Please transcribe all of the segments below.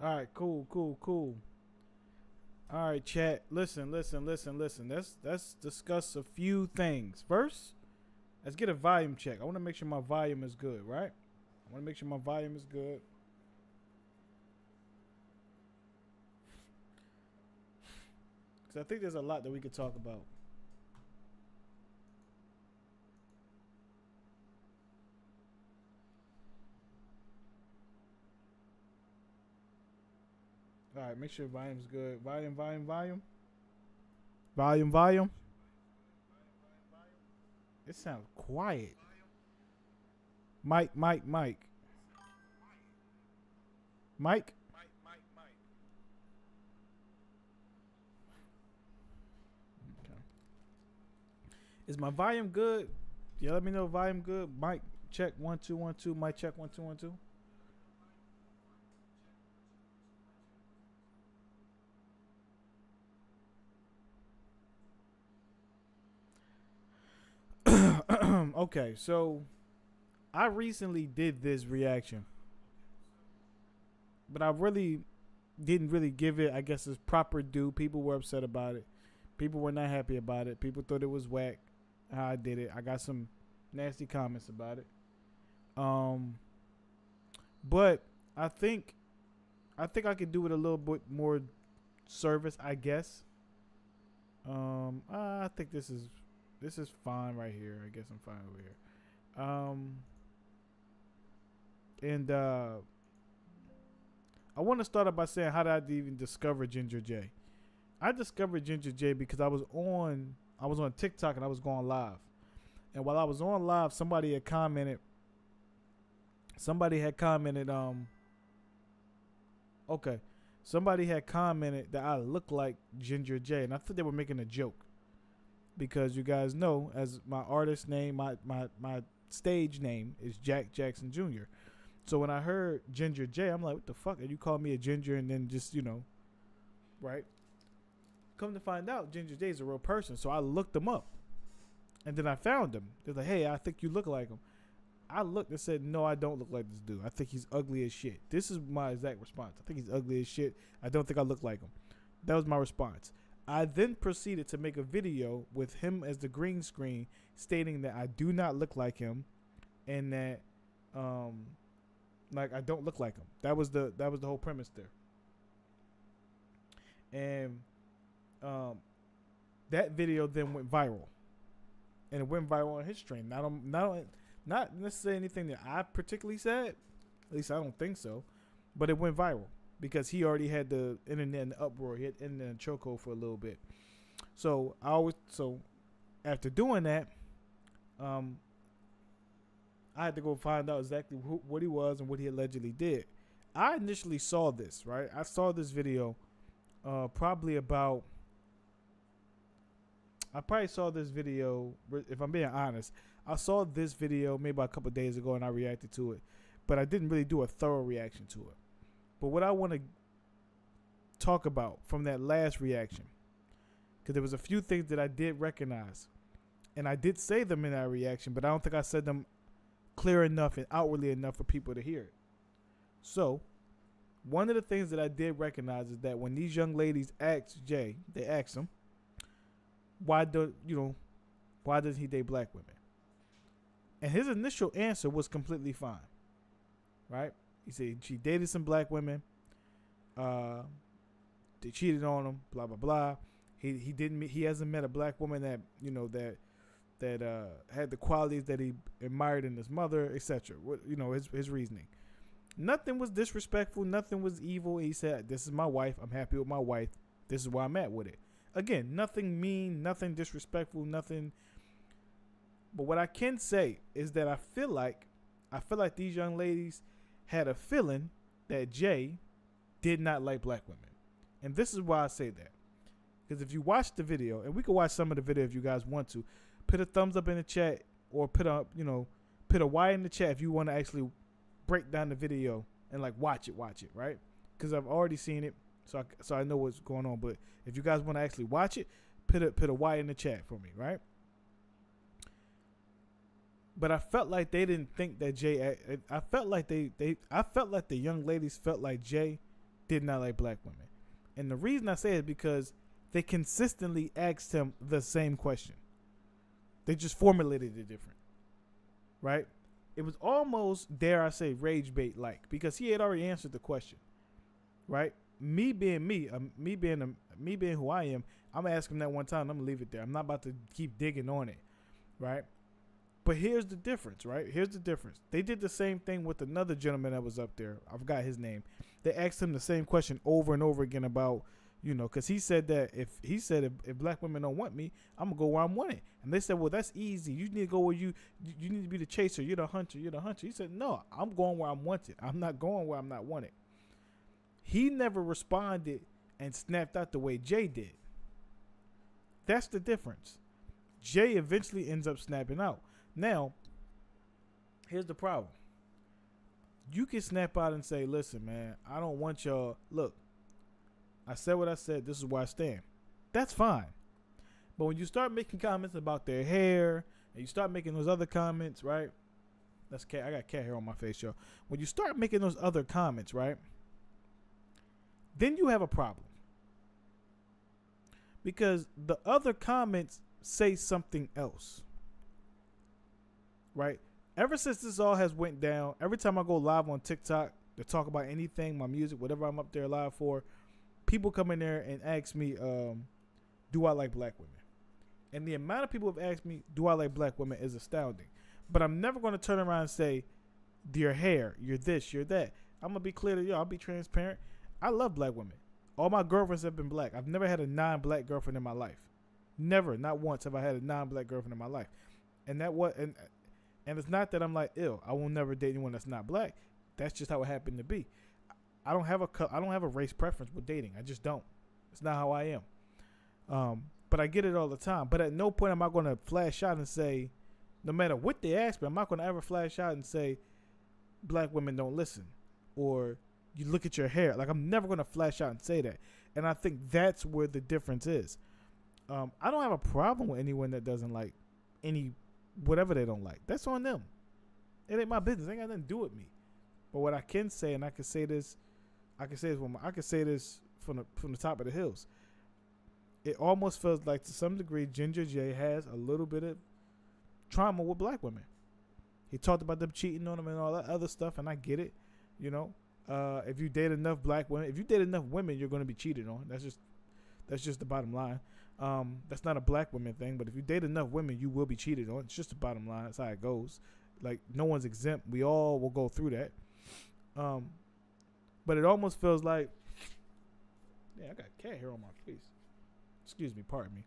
All right, cool, cool, cool. All right, chat. Listen. Let's discuss a few things. First, let's get a volume check. I want to make sure my volume is good, right? I want to make sure my volume is good. Because I think there's a lot that we could talk about. All right, make sure volume's good. Volume. Volume. It sounds quiet. Mike. Mike. Okay. Is my volume good? Yeah, let me know if volume good. Mike, check 1 2 1 2. Mike, check 1 2 1 2. Okay, so I recently did this reaction, but I really didn't really give it, I guess, its proper due. People were upset about it. People were not happy about it. People thought it was whack how I did it. I got some nasty comments about it. Um, but I think I could do it a little bit more service, I guess. I think this is fine right here. I guess I'm fine over here. And I want to start off by saying how did I even discover Ginger J? I discovered Ginger J because I was on TikTok and I was going live. And while I was on live, somebody had commented. Okay. Somebody had commented that I look like Ginger J, and I thought they were making a joke because you guys know, as my artist name, my stage name is Jack Jackson Jr. So when I heard Ginger J, I'm like, what the fuck? And you call me a ginger and then just, right? Come to find out, Ginger J is a real person. So I looked him up. And then I found him. They're like, hey, I think you look like him. I looked and said, no, I don't look like this dude. I think he's ugly as shit. This is my exact response. I think he's ugly as shit. I don't think I look like him. That was my response. I then proceeded to make a video with him as the green screen stating that I do not look like him and that like I don't look like him. That was the whole premise there. And that video then went viral. And it went viral on his stream. Not necessarily anything that I particularly said. At least I don't think so. But it went viral because he already had the internet in the uproar. He had internet in chokehold for a little bit. So after doing that, I had to go find out exactly what he was and what he allegedly did. I initially saw this, right? I saw this video probably about. I probably saw this video, if I'm being honest. I saw this video maybe about a couple of days ago and I reacted to it. But I didn't really do a thorough reaction to it. But what I want to talk about from that last reaction, because there was a few things that I did recognize. And I did say them in that reaction, but I don't think I said them clear enough and outwardly enough for people to hear it. So, one of the things that I did recognize is that when these young ladies asked Jay, they asked him, why does he date black women? And his initial answer was completely fine, right? He said she dated some black women, they cheated on him, blah blah blah. He hasn't met a black woman that had the qualities that he admired in his mother, etc. His reasoning. Nothing was disrespectful, nothing was evil. He said, "This is my wife. I'm happy with my wife. This is where I'm at with it." Again, nothing mean, nothing disrespectful, nothing. But what I can say is that I feel like these young ladies had a feeling that Jay did not like black women. And this is why I say that. Because if you watch the video, and we can watch some of the video if you guys want to, put a thumbs up in the chat or put a Y in the chat if you want to actually break down the video and like watch it, right? Because I've already seen it. So I know what's going on. But if you guys want to actually watch it, put a Y in the chat for me, right? But I felt like they didn't think that Jay. I felt like I felt like the young ladies felt like Jay did not like black women. And the reason I say it is because they consistently asked him the same question. They just formulated it different, right? It was almost, dare I say, rage bait like, because he had already answered the question, right? Me being who I am, I'm gonna ask him that one time. I'm gonna leave it there. I'm not about to keep digging on it, right? But here's the difference, right? Here's the difference. They did the same thing with another gentleman that was up there. I forgot his name. They asked him the same question over and over again about, because he said that if black women don't want me, I'm gonna go where I'm wanted. And they said, well, that's easy. You need to go where you need to be the chaser. You're the hunter. He said, no, I'm going where I'm wanted. I'm not going where I'm not wanted. He never responded and snapped out the way Jay did. That's the difference. Jay eventually ends up snapping out. Now, here's the problem. You can snap out and say, listen, man, I don't want y'all. Look, I said what I said. This is where I stand. That's fine. But when you start making comments about their hair and you start making those other comments, right? That's cat. I got cat hair on my face, y'all. When you start making those other comments, right? Then you have a problem. Because the other comments say something else. Right? Ever since this all has went down, every time I go live on TikTok to talk about anything, my music, whatever I'm up there live for, people come in there and ask me, do I like black women? And the amount of people have asked me, do I like black women, is astounding. But I'm never going to turn around and say, your hair, you're this, you're that. I'm going to be clear to y'all. I'll be transparent. I love black women. All my girlfriends have been black. I've never had a non-black girlfriend in my life. Never, not once have I had a non-black girlfriend in my life. And it's not that I'm like, ill. I will never date anyone that's not black. That's just how it happened to be. I don't have a race preference with dating. I just don't. It's not how I am. But I get it all the time. But at no point am I going to flash out and say, no matter what they ask me, I'm not going to ever flash out and say, black women don't listen, or you look at your hair. Like, I'm never going to flash out and say that. And I think that's where the difference is. I don't have a problem with anyone that doesn't like whatever they don't like. That's on them. It ain't my business. It ain't got nothing to do with me. But what I can say, and I can say this from the top of the hills. It almost feels like, to some degree, Ginger J has a little bit of trauma with black women. He talked about them cheating on him and all that other stuff, and I get it. If you date enough black women, if you date enough women, you're going to be cheated on. That's just the bottom line. That's not a black woman thing, but if you date enough women, you will be cheated on. It's just the bottom line. That's how it goes. Like, no one's exempt. We all will go through that. But it almost feels like, I got cat hair on my face. Excuse me, pardon me.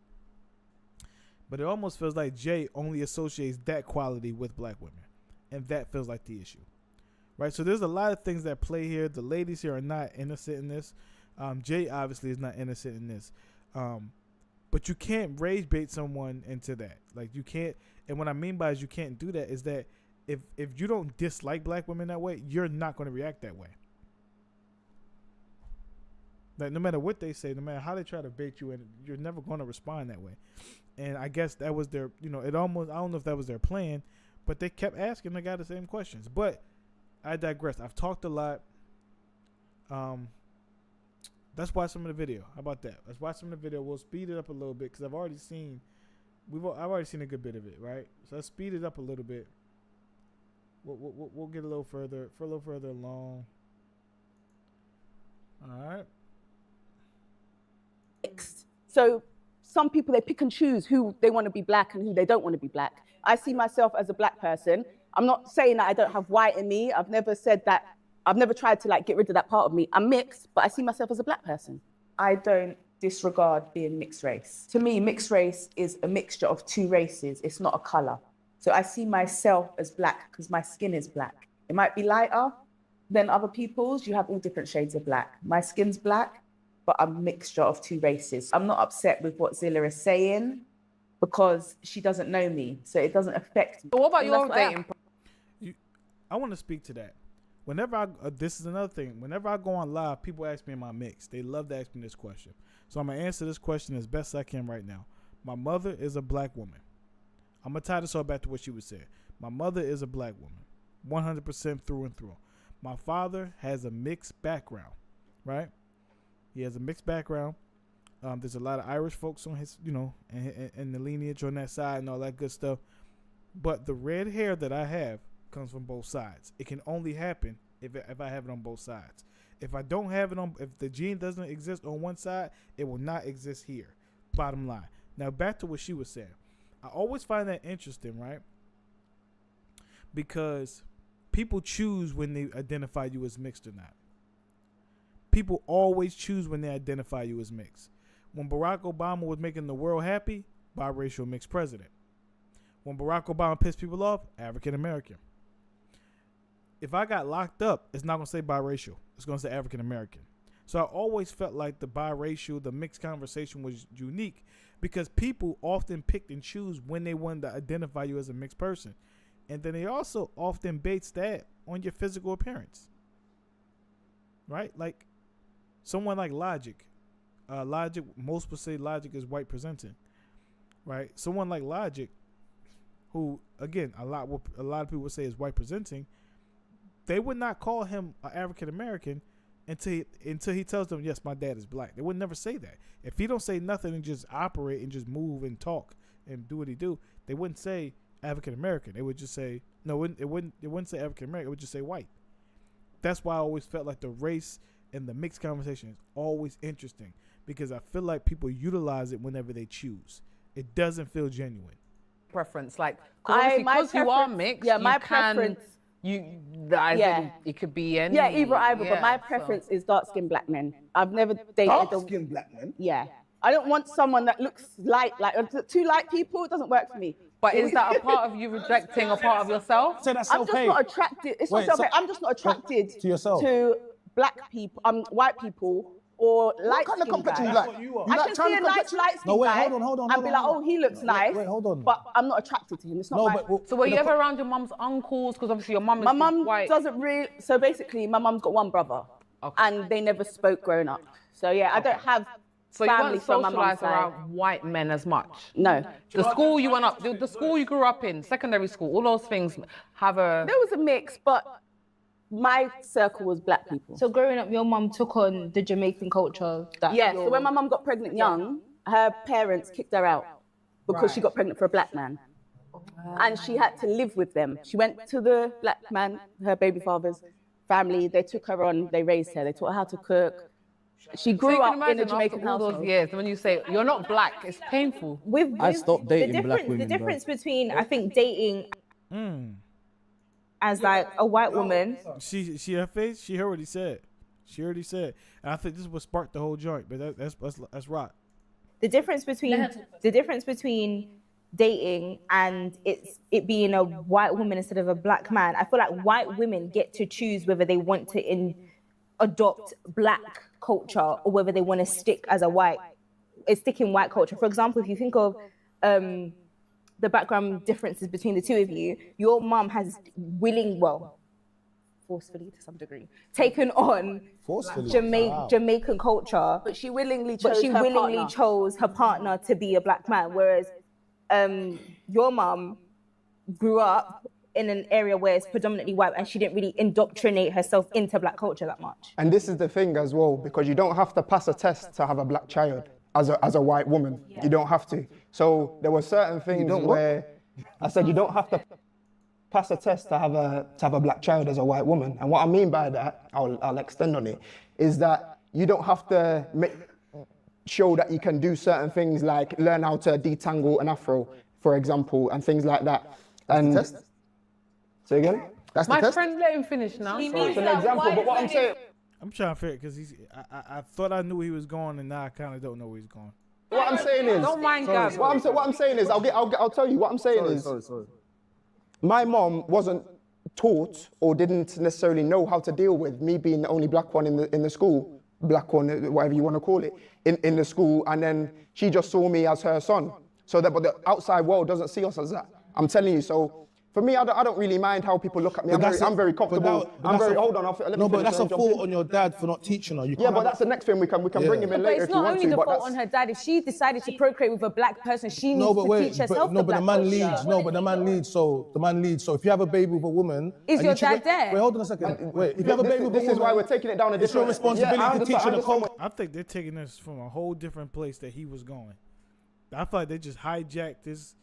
But it almost feels like Jay only associates that quality with black women. And that feels like the issue. Right? So there's a lot of things that play here. The ladies here are not innocent in this. Jay obviously is not innocent in this. But you can't rage bait someone into that. Like, you can't. And what I mean by is you can't do that is that if you don't dislike black women that way, you're not going to react that way. Like, no matter what they say, no matter how they try to bait you in, you're never going to respond that way. And I guess that was their, it almost, I don't know if that was their plan, but they kept asking the guy the same questions. But I digress. I've talked a lot. Let's watch some of the video. How about that? Let's watch some of the video. We'll speed it up a little bit because I've already seen a good bit of it, right? So let's speed it up a little bit. We'll get a little further along. All right. So some people, they pick and choose who they want to be black and who they don't want to be black. I see myself as a black person. I'm not saying that I don't have white in me. I've never said that. I've never tried to get rid of that part of me. I'm mixed, but I see myself as a black person. I don't disregard being mixed race. To me, mixed race is a mixture of two races. It's not a color. So I see myself as black because my skin is black. It might be lighter than other people's. You have all different shades of black. My skin's black, but I'm a mixture of two races. I'm not upset with what Zilla is saying because she doesn't know me, so it doesn't affect me. But what about your dating? I want to speak to that. Whenever this is another thing. Whenever I go on live, people ask me am I mixed. They love to ask me this question. So I'm going to answer this question as best I can right now. My mother is a black woman. I'm going to tie this all back to what she was saying. My mother is a black woman, 100% through and through. My father has a mixed background, right? He has a mixed background. There's a lot of Irish folks on his, and the lineage on that side and all that good stuff. But the red hair that I have comes from both sides. It can only happen if I have it on both sides. If I don't have it on, if the gene doesn't exist on one side, it will not exist here. Bottom line. Now back to what she was saying. I always find that interesting, right? Because people choose when they identify you as mixed or not. People always choose when they identify you as mixed. When Barack Obama was making the world happy, biracial mixed president. When Barack Obama pissed people off, African American. If I got locked up, it's not going to say biracial. It's going to say African American. So I always felt like the biracial, the mixed conversation was unique because people often picked and choose when they wanted to identify you as a mixed person. And then they also often base that on your physical appearance. Right? Like someone like Logic. Logic, most would say Logic is white presenting. Right? Someone like Logic, who, again, a lot of people would say is white presenting, they would not call him an African American until he tells them, yes, my dad is black. They would never say that. If he don't say nothing and just operate and just move and talk and do what he do, they wouldn't say African American. They would just say it wouldn't say African American. It would just say white. That's why I always felt like the race and the mixed conversation is always interesting because I feel like people utilize it whenever they choose. It doesn't feel genuine. Preference, like because you are mixed. Yeah, my preference. It could be any. Yeah, either. But my preference is dark-skinned black men. I've never dated dark-skinned black men. Yeah, I don't want someone that looks light. Like too light people, it doesn't work for me. But is that a part of you rejecting a part of yourself? So that's I'm just not attracted. It's not self-hate. I'm just not attracted to yourself. To black people, white people, or light. What kind of complexion you like? I can see a nice light-skinned guy and be like, oh, he looks nice. Wait, hold on. But I'm not attracted to him. It's not So were you ever around your mum's uncles? Because obviously your mum is my mum white. doesn't really. So basically, my mum's got one brother, and they never spoke growing up. So yeah, I don't have. So you family weren't from my mum's socialised side. around white men as much? No. The school you went up, the school you grew up in, secondary school, all those things have a... There was a mix, but my circle was black people. So growing up, your mum took on the Jamaican culture. So when my mum got pregnant young, her parents kicked her out because she got pregnant for a black man. And she had to live with them. She went to the black man, her baby father's family. They took her on, they raised her. They taught her how to cook. She grew up in a Jamaican all household. those years, when you say you're not black, it's painful. I stopped dating black women. The difference between, I think, dating as like a white woman. She her face. She already said. And I think this is what sparked the whole joint. But that's rock. The difference between dating and it being a white woman instead of a black man. I feel like white women get to choose whether they want to adopt black culture or whether they want to stick in white culture. For example, if you think of the background differences between the two of you, your mum has forcefully to some degree, taken on Jamaican culture, But she willingly chose her partner to be a black man, whereas your mum grew up in an area where it's predominantly white and she didn't really indoctrinate herself into black culture that much. And this is the thing as well, because you don't have to pass a test to have a black child as a white woman. Yeah. You don't have to. So there were certain things where I said you don't have to pass a test to have a black child as a white woman. And what I mean by that, I'll extend on it, is that you don't have to show that you can do certain things like learn how to detangle an afro, for example, and things like that. And That's the test? Say again? That's the My test? friend, let him finish now. It's an example, but what I'm saying... I'm trying to figure because I thought I knew where he was going, and now I kind of don't know where he's going. What I'm saying is... Don't mind Gab. What I'm saying is, I'll tell you, what I'm saying is... Sorry. My mom wasn't taught or didn't necessarily know how to deal with me being the only black one in the school, black one, whatever you want to call it, in the school, and then she just saw me as her son. So that, but the outside world doesn't see us as that. I'm telling you, so For me, I don't really mind how people look at me. I'm very comfortable. Hold on. Let me No, but finish that's a and jump fault in. on your dad for not teaching her. You Yeah, can't but have that's the next thing we can bring him in But later it's if you not want only to. the But fault that's on her dad. If she decided to procreate with a black person, she needs no, but to wait, teach herself but the the black man culture. leads. No, but the man leads. So the man leads. So if you have a baby with a woman, Is and your you cheat- dad there? Wait, hold on a second. Wait, if you have a baby with a this woman, is why we're taking it down a different. it's your responsibility Yeah, I to teach her the understand. code. I think they're taking this from a whole different place that he was going. I feel like they just hijacked this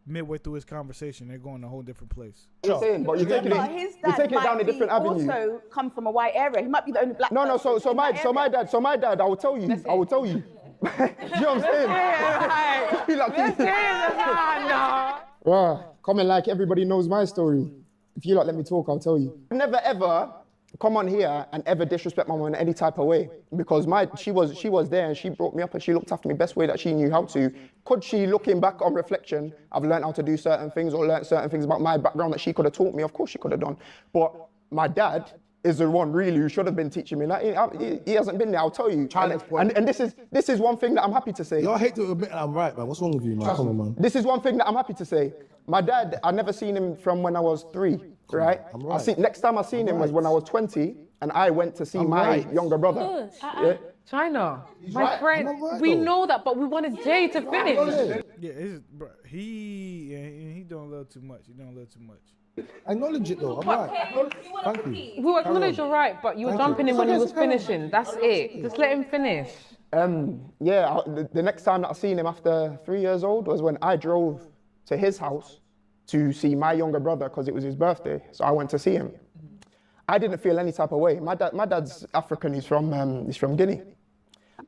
midway through his conversation. They're going a whole different place. I'm saying, but you're taking But it. his You're dad taking it down a might different be avenue. also come from a white area. He might be the only black No, person so in that area. my dad, I will tell you. I will tell you. You know what I'm saying? He like comment like everybody knows my story. If you let me talk, I'll tell you. I've never ever come on here and ever disrespect my mom in any type of way because she was there and she brought me up and she looked after me best way that she knew how to. Could she, looking back on reflection, I've learned how to do certain things or learned certain things about my background that she could have taught me? Of course she could have done. But my dad is the one really who should have been teaching me. Like he hasn't been there. I'll tell you. And this is one thing that I'm happy to say. Y'all hate to admit I'm right, man. What's wrong with you, man? Come on, man. This is one thing that I'm happy to say. My dad, I never seen him from when I was 3, right? I'm right. Next time I seen him was when I was 20 and I went to see my younger brother. Yeah. China, my right. friend, I'm right, we though. know that, but we wanted Jay to finish. Yeah, he doing a little too much. He doing a little too much. Acknowledge it though. I'm right. Thank you. We acknowledge you're right, but you were jumping in when he was finishing. That's it. Just let him finish. The next time that I seen him after 3 years old was when I drove to his house to see my younger brother because it was his birthday. So I went to see him. I didn't feel any type of way. My dad's African. He's from Guinea.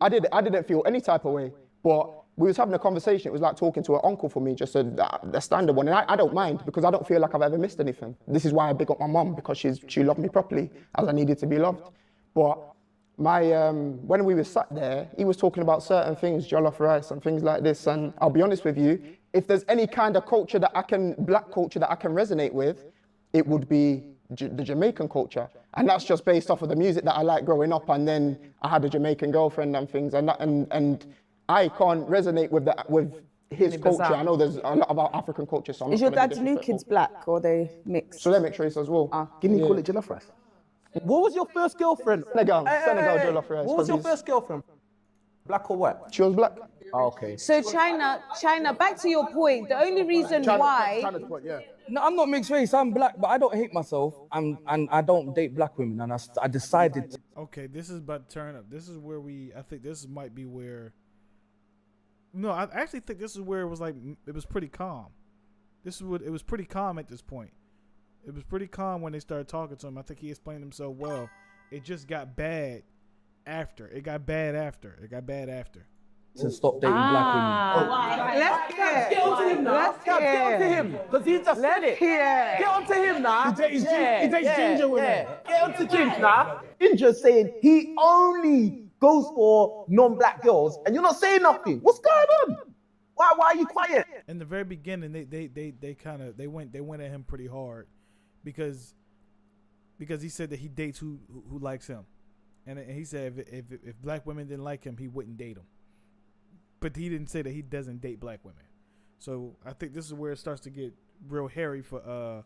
I didn't feel any type of way. But we was having a conversation. It was like talking to an uncle for me, just a standard one. And I don't mind because I don't feel like I've ever missed anything. This is why I big up my mum because she loved me properly as I needed to be loved. But when we were sat there, he was talking about certain things, jollof rice and things like this. And I'll be honest with you, if there's any kind of culture black culture that I can resonate with, it would be the Jamaican culture. And that's just based off of the music that I like growing up. And then I had a Jamaican girlfriend and things. And I can't resonate with his culture. I know there's a lot about African culture. So I'm Is not your gonna be dad's new disrespectful. kids black or they mixed? So they're mixed race as well. Guinea call it jollof rice. What was your first girlfriend? Senegal jollof rice. What was your first girlfriend? Black or white? She was black. Oh, okay. So China, back to your point, the only reason why... No, I'm not mixed race. I'm black, but I don't hate myself. And I don't date black women. And I decided to. Okay, this is about to turn up. This is where I think this might be where. No, I actually think this is where it was pretty calm. It was pretty calm at this point. It was pretty calm when they started talking to him. I think he explained himself well. It just got bad after. It got bad after. To stop dating black women. Let's get onto him now. Get onto him. Because he just said it. Get onto him now. He dates ginger women. Get onto Ginger now. Ginger's saying he only goes for non-black girls, and you're not saying nothing. What's going on? Why are you quiet? In the very beginning, they went at him pretty hard, because he said that he dates who likes him, and he said if black women didn't like him, he wouldn't date them. But he didn't say that he doesn't date black women. So I think this is where it starts to get real hairy for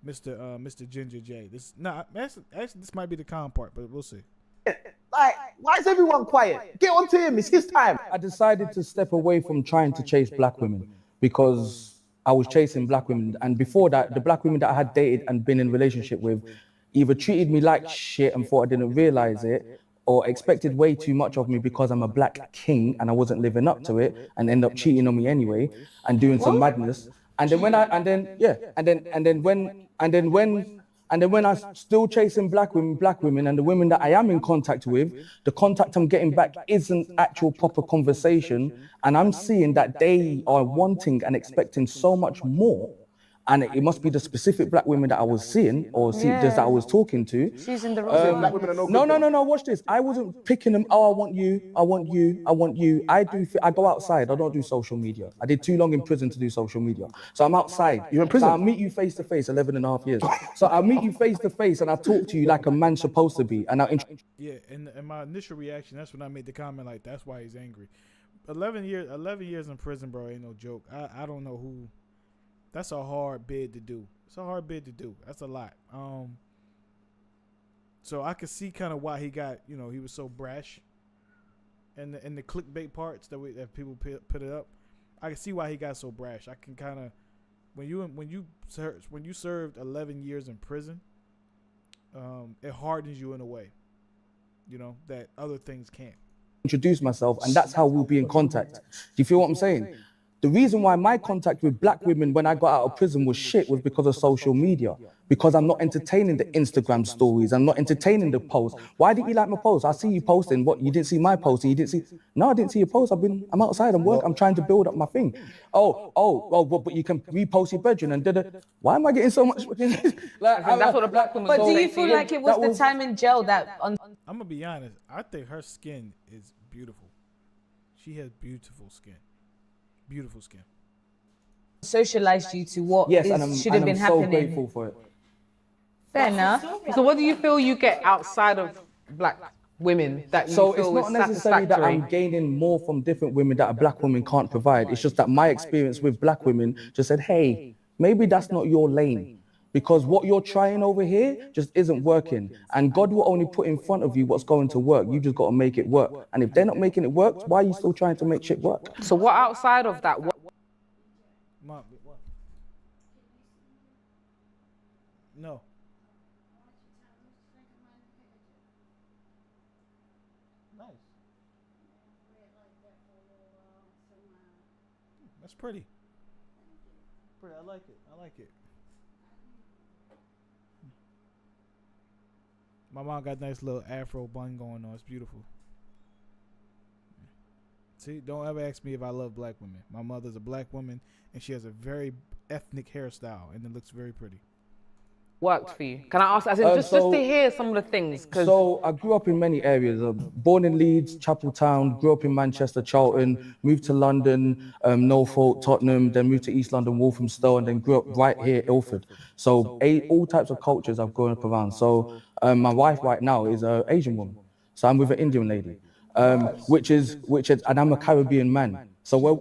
Mr. Ginger J. This might be the calm part, but we'll see. Like, why is everyone quiet? Get onto him. It's his time. I decided to step away from trying to chase black women because I was chasing black women. And before that, the black women that I had dated and been in relationship with either treated me like shit and thought I didn't realize it, or expected way too much of me because I'm a black king and I wasn't living up to it, and end up cheating on me anyway and doing some madness. And then when I'm still chasing black women, and the women that I am in contact with, the contact I'm getting back isn't actual proper conversation, and I'm seeing that they are wanting and expecting so much more. And it must be the specific black women that I was seeing that I was talking to. She's in the wrong Black women are no good. No, watch this. I wasn't picking them, I want you. I go outside, I don't do social media. I did too long in prison to do social media. So I'm outside. You're in prison? So I'll meet you face to face, 11 and a half years. So I'll meet you face to face and I talk to you like a man's supposed to be. And Yeah, and my initial reaction, that's when I made the comment, like, that's why he's angry. 11 years in prison, bro, ain't no joke. I don't know who. That's a hard bid to do, It's a hard bid to do. That's a lot. So I could see kind of why he got, you know, he was so brash. And the clickbait parts that people put it up, I can see why he got so brash. I can kind of, when you served 11 years in prison, it hardens you in a way, you know, that other things can't. Introduce myself, and that's how we'll be in contact. Do you feel what I'm saying? The reason why my contact with black women when I got out of prison was shit was because of social media. Because I'm not entertaining the Instagram stories. I'm not entertaining the posts. Why didn't you like my post? I see you posting. What, you didn't see my post? You didn't see? No, I didn't see your post. I'm outside. I'm working. I'm trying to build up my thing. But you can repost your bedroom and why am I getting so much? That's what a black woman. But do you feel like it was the time in jail that? I'm gonna be honest. I think her skin is beautiful. She has beautiful skin. Beautiful skin. Socialized you to what should have been happening. I'm so grateful for it. Fair enough. So what do you feel you get outside of black women that you So feel it's not is necessarily that satisfactory? I'm gaining more from different women that a black woman can't provide. It's just that my experience with black women just said, hey, maybe that's not your lane. Because what you're trying over here just isn't working. And God will only put in front of you what's going to work. You just got to make it work. And if they're not making it work, why are you still trying to make shit work? So what outside of that? What? No. Nice. That's pretty. Pretty. I like it. I like it. My mom got a nice little afro bun going on. It's beautiful. See, don't ever ask me if I love black women. My mother's a black woman, and she has a very ethnic hairstyle, and it looks very pretty. Worked for you? Can I ask, as in just to hear some of the things? So I grew up in many areas. Born in Leeds, Chapeltown, grew up in Manchester, Charlton, moved to London, Norfolk, Tottenham, then moved to East London, Walthamstow, and then grew up right here, Ilford. So all types of cultures I've grown up around. So my wife right now is an Asian woman. So I'm with an Indian lady, which is, and I'm a Caribbean man. So we're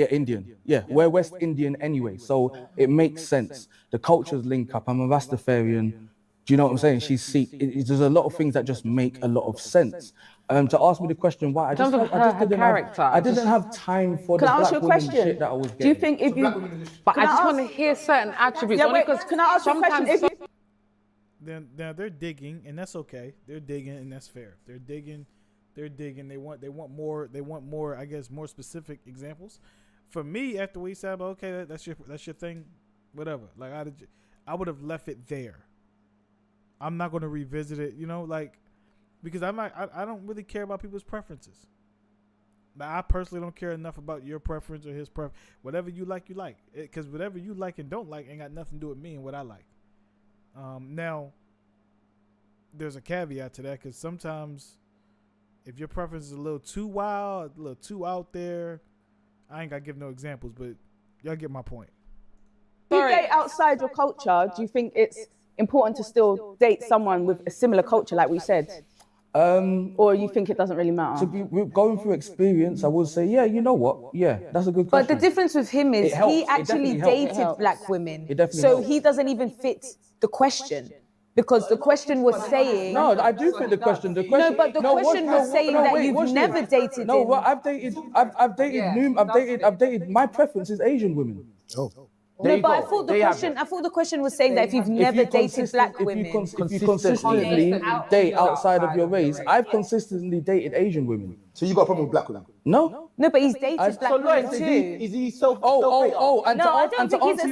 Indian. Yeah, we're West Indian anyway. So it makes sense. The cultures link up. I'm a Rastafarian. Do you know what I'm saying? She's Sikh. There's a lot of things that just make a lot of sense. To ask me the question why, I didn't have time for the black women shit that I was getting. Do you think if you... But I just want to hear certain attributes. Yeah, wait, can I ask you a question? If you... They're digging, and that's okay. They're digging, and that's fair. They're digging. They want more. I guess more specific examples. For me, after we said, okay, that's your thing, whatever. Like I would have left it there. I'm not going to revisit it, you know, like because I don't really care about people's preferences. Now, I personally don't care enough about your preference or his preference. Whatever you like, you like. Because whatever you like and don't like ain't got nothing to do with me and what I like. Now, there's a caveat to that because sometimes if your preference is a little too wild, a little too out there, I ain't got to give no examples, but y'all get my point. If you date outside your culture, do you think it's important to still date someone with a similar culture, like we said? Or you think it doesn't really matter? Going through experience, I would say, yeah, you know what? Yeah, that's a good question. But the difference with him is he actually dated black women. So he doesn't even fit the question. Because the question was saying... No, I do fit the question. No, but the question was saying that you've never dated No, well, I've dated, my preference is Asian women. Oh. No, but I thought the question was saying that if you've never dated black women... If you consistently date outside of your race, I've consistently dated Asian women. So you got a problem with black women? No. No, but he's dated black women too. Is he self? And to answer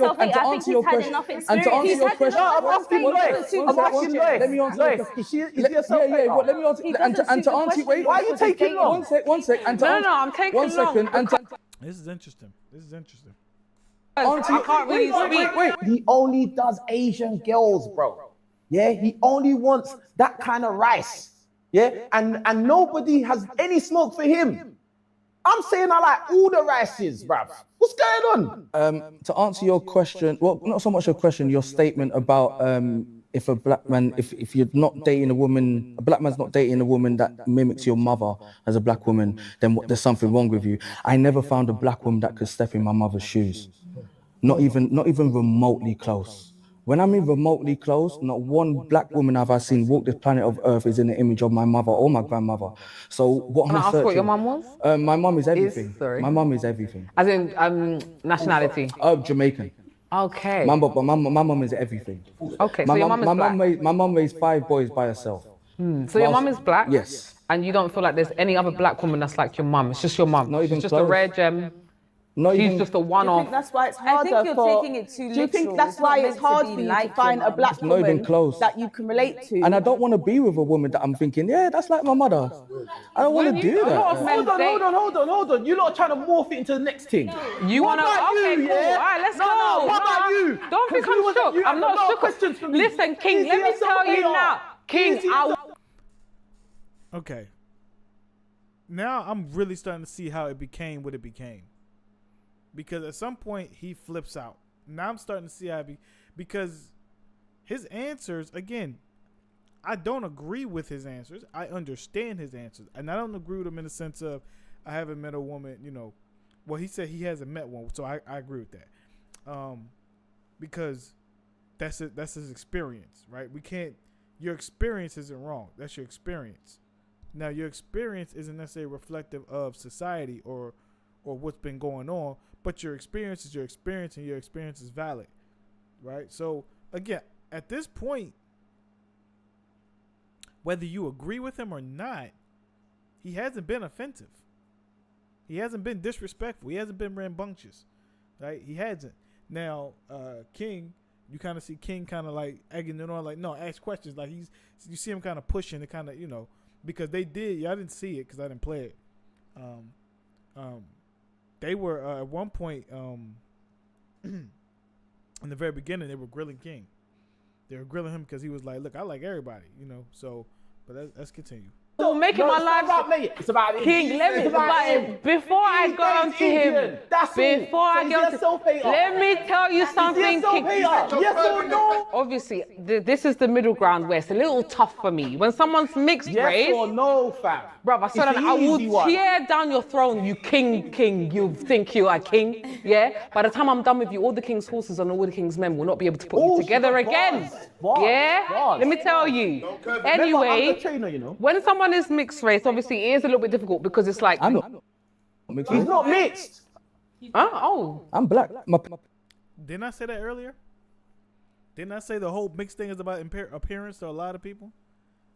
your question, I'm asking Lloyd. Let me answer. Is he a self? Yeah. Let me answer. And to answer. Wait. Why are you taking long? One sec. I'm taking long. 1 second. This is interesting. I can't really speak. Wait. He only does Asian girls, bro. Yeah, he only wants that kind of rice. Yeah, and nobody has any smoke for him. I'm saying I like all the rices, bruv. What's going on? To answer your question, well, not so much a question, your statement about if a black man, if you're not dating a woman, a black man's not dating a woman that mimics your mother as a black woman, then there's something wrong with you. I never found a black woman that could step in my mother's shoes. Not even remotely close. When I mean remotely close, not one black woman have I seen walk this planet of Earth is in the image of my mother or my grandmother. So what Can am I I ask what your searching? mum was? My mum is everything. sorry. My mum is everything. As in nationality. Jamaican. Okay. But my mum is everything. Okay, so your mum is black. My mum raised 5 boys by herself. So your mum is black? Yes. And you don't feel like there's any other black woman that's like your mum? It's just your mum? Not even She's just a close. rare gem? Not She's even. just a Do you one-off? think that's why it's I harder think you're for? taking it too Do you think literal. that's It's why not it's meant to hard be for you like to find your a black not even woman close. that you can relate to? And I don't want to be with a woman that I'm thinking, yeah, that's like my mother. I don't want to do A lot that. of men Hold on, date- hold on. You're not trying to morph it into the next thing. You What want to? about Okay, you, cool. yeah? All right, let's No, go. no, what about you? Don't think 'Cause I'm you shook. you I'm have not a lot of shook. questions for me. Listen, King, Easy let me as tell you OAR. now. King, Easy I. as Okay. Now I'm really starting to see how it became what it became. Because at some point he flips out. Now I'm starting to see how because his answers, again, I don't agree with his answers. I understand his answers. And I don't agree with him in the sense of I haven't met a woman, well, he said he hasn't met one, so I agree with that. Because that's his experience, right? Your experience isn't wrong. That's your experience. Now, your experience isn't necessarily reflective of society or what's been going on, but your experience is your experience, and your experience is valid, right? So, again, at this point, whether you agree with him or not, he hasn't been offensive. He hasn't been disrespectful. He hasn't been rambunctious, right? He hasn't. Now, King, you kind of see King kind of like egging it on, like, no, ask questions. Like you see him kind of pushing it, kind of, because they did. Yeah, I didn't see it because I didn't play it. They were at one point in the very beginning, they were grilling King. They were grilling him because he was like, "Look, I like everybody," So, but let's continue. So making my life. It's about me. It's about him. King, let me. It's about him. Before I He's go on to him, Indian. That's all. before I So go he's to, a self-hater. let me tell you something, King. Yes or no? Obviously, this is the middle ground where it's a little tough for me. When someone's mixed race, Yes or no, fam? brother, so It's then the I will easy one. tear down your throne, you king. You think you are king, yeah? By the time I'm done with you, all the king's horses and all the king's men will not be able to put you together she's got again. bars. Yeah? Bars. Let me tell you. Remember, I'm Anyway, the trainer, when someone is mixed race, obviously it is a little bit difficult because it's like, I'm not mixed. He's not mixed. oh, I'm black. Didn't I say that earlier? Didn't I say the whole mixed thing is about appearance to a lot of people?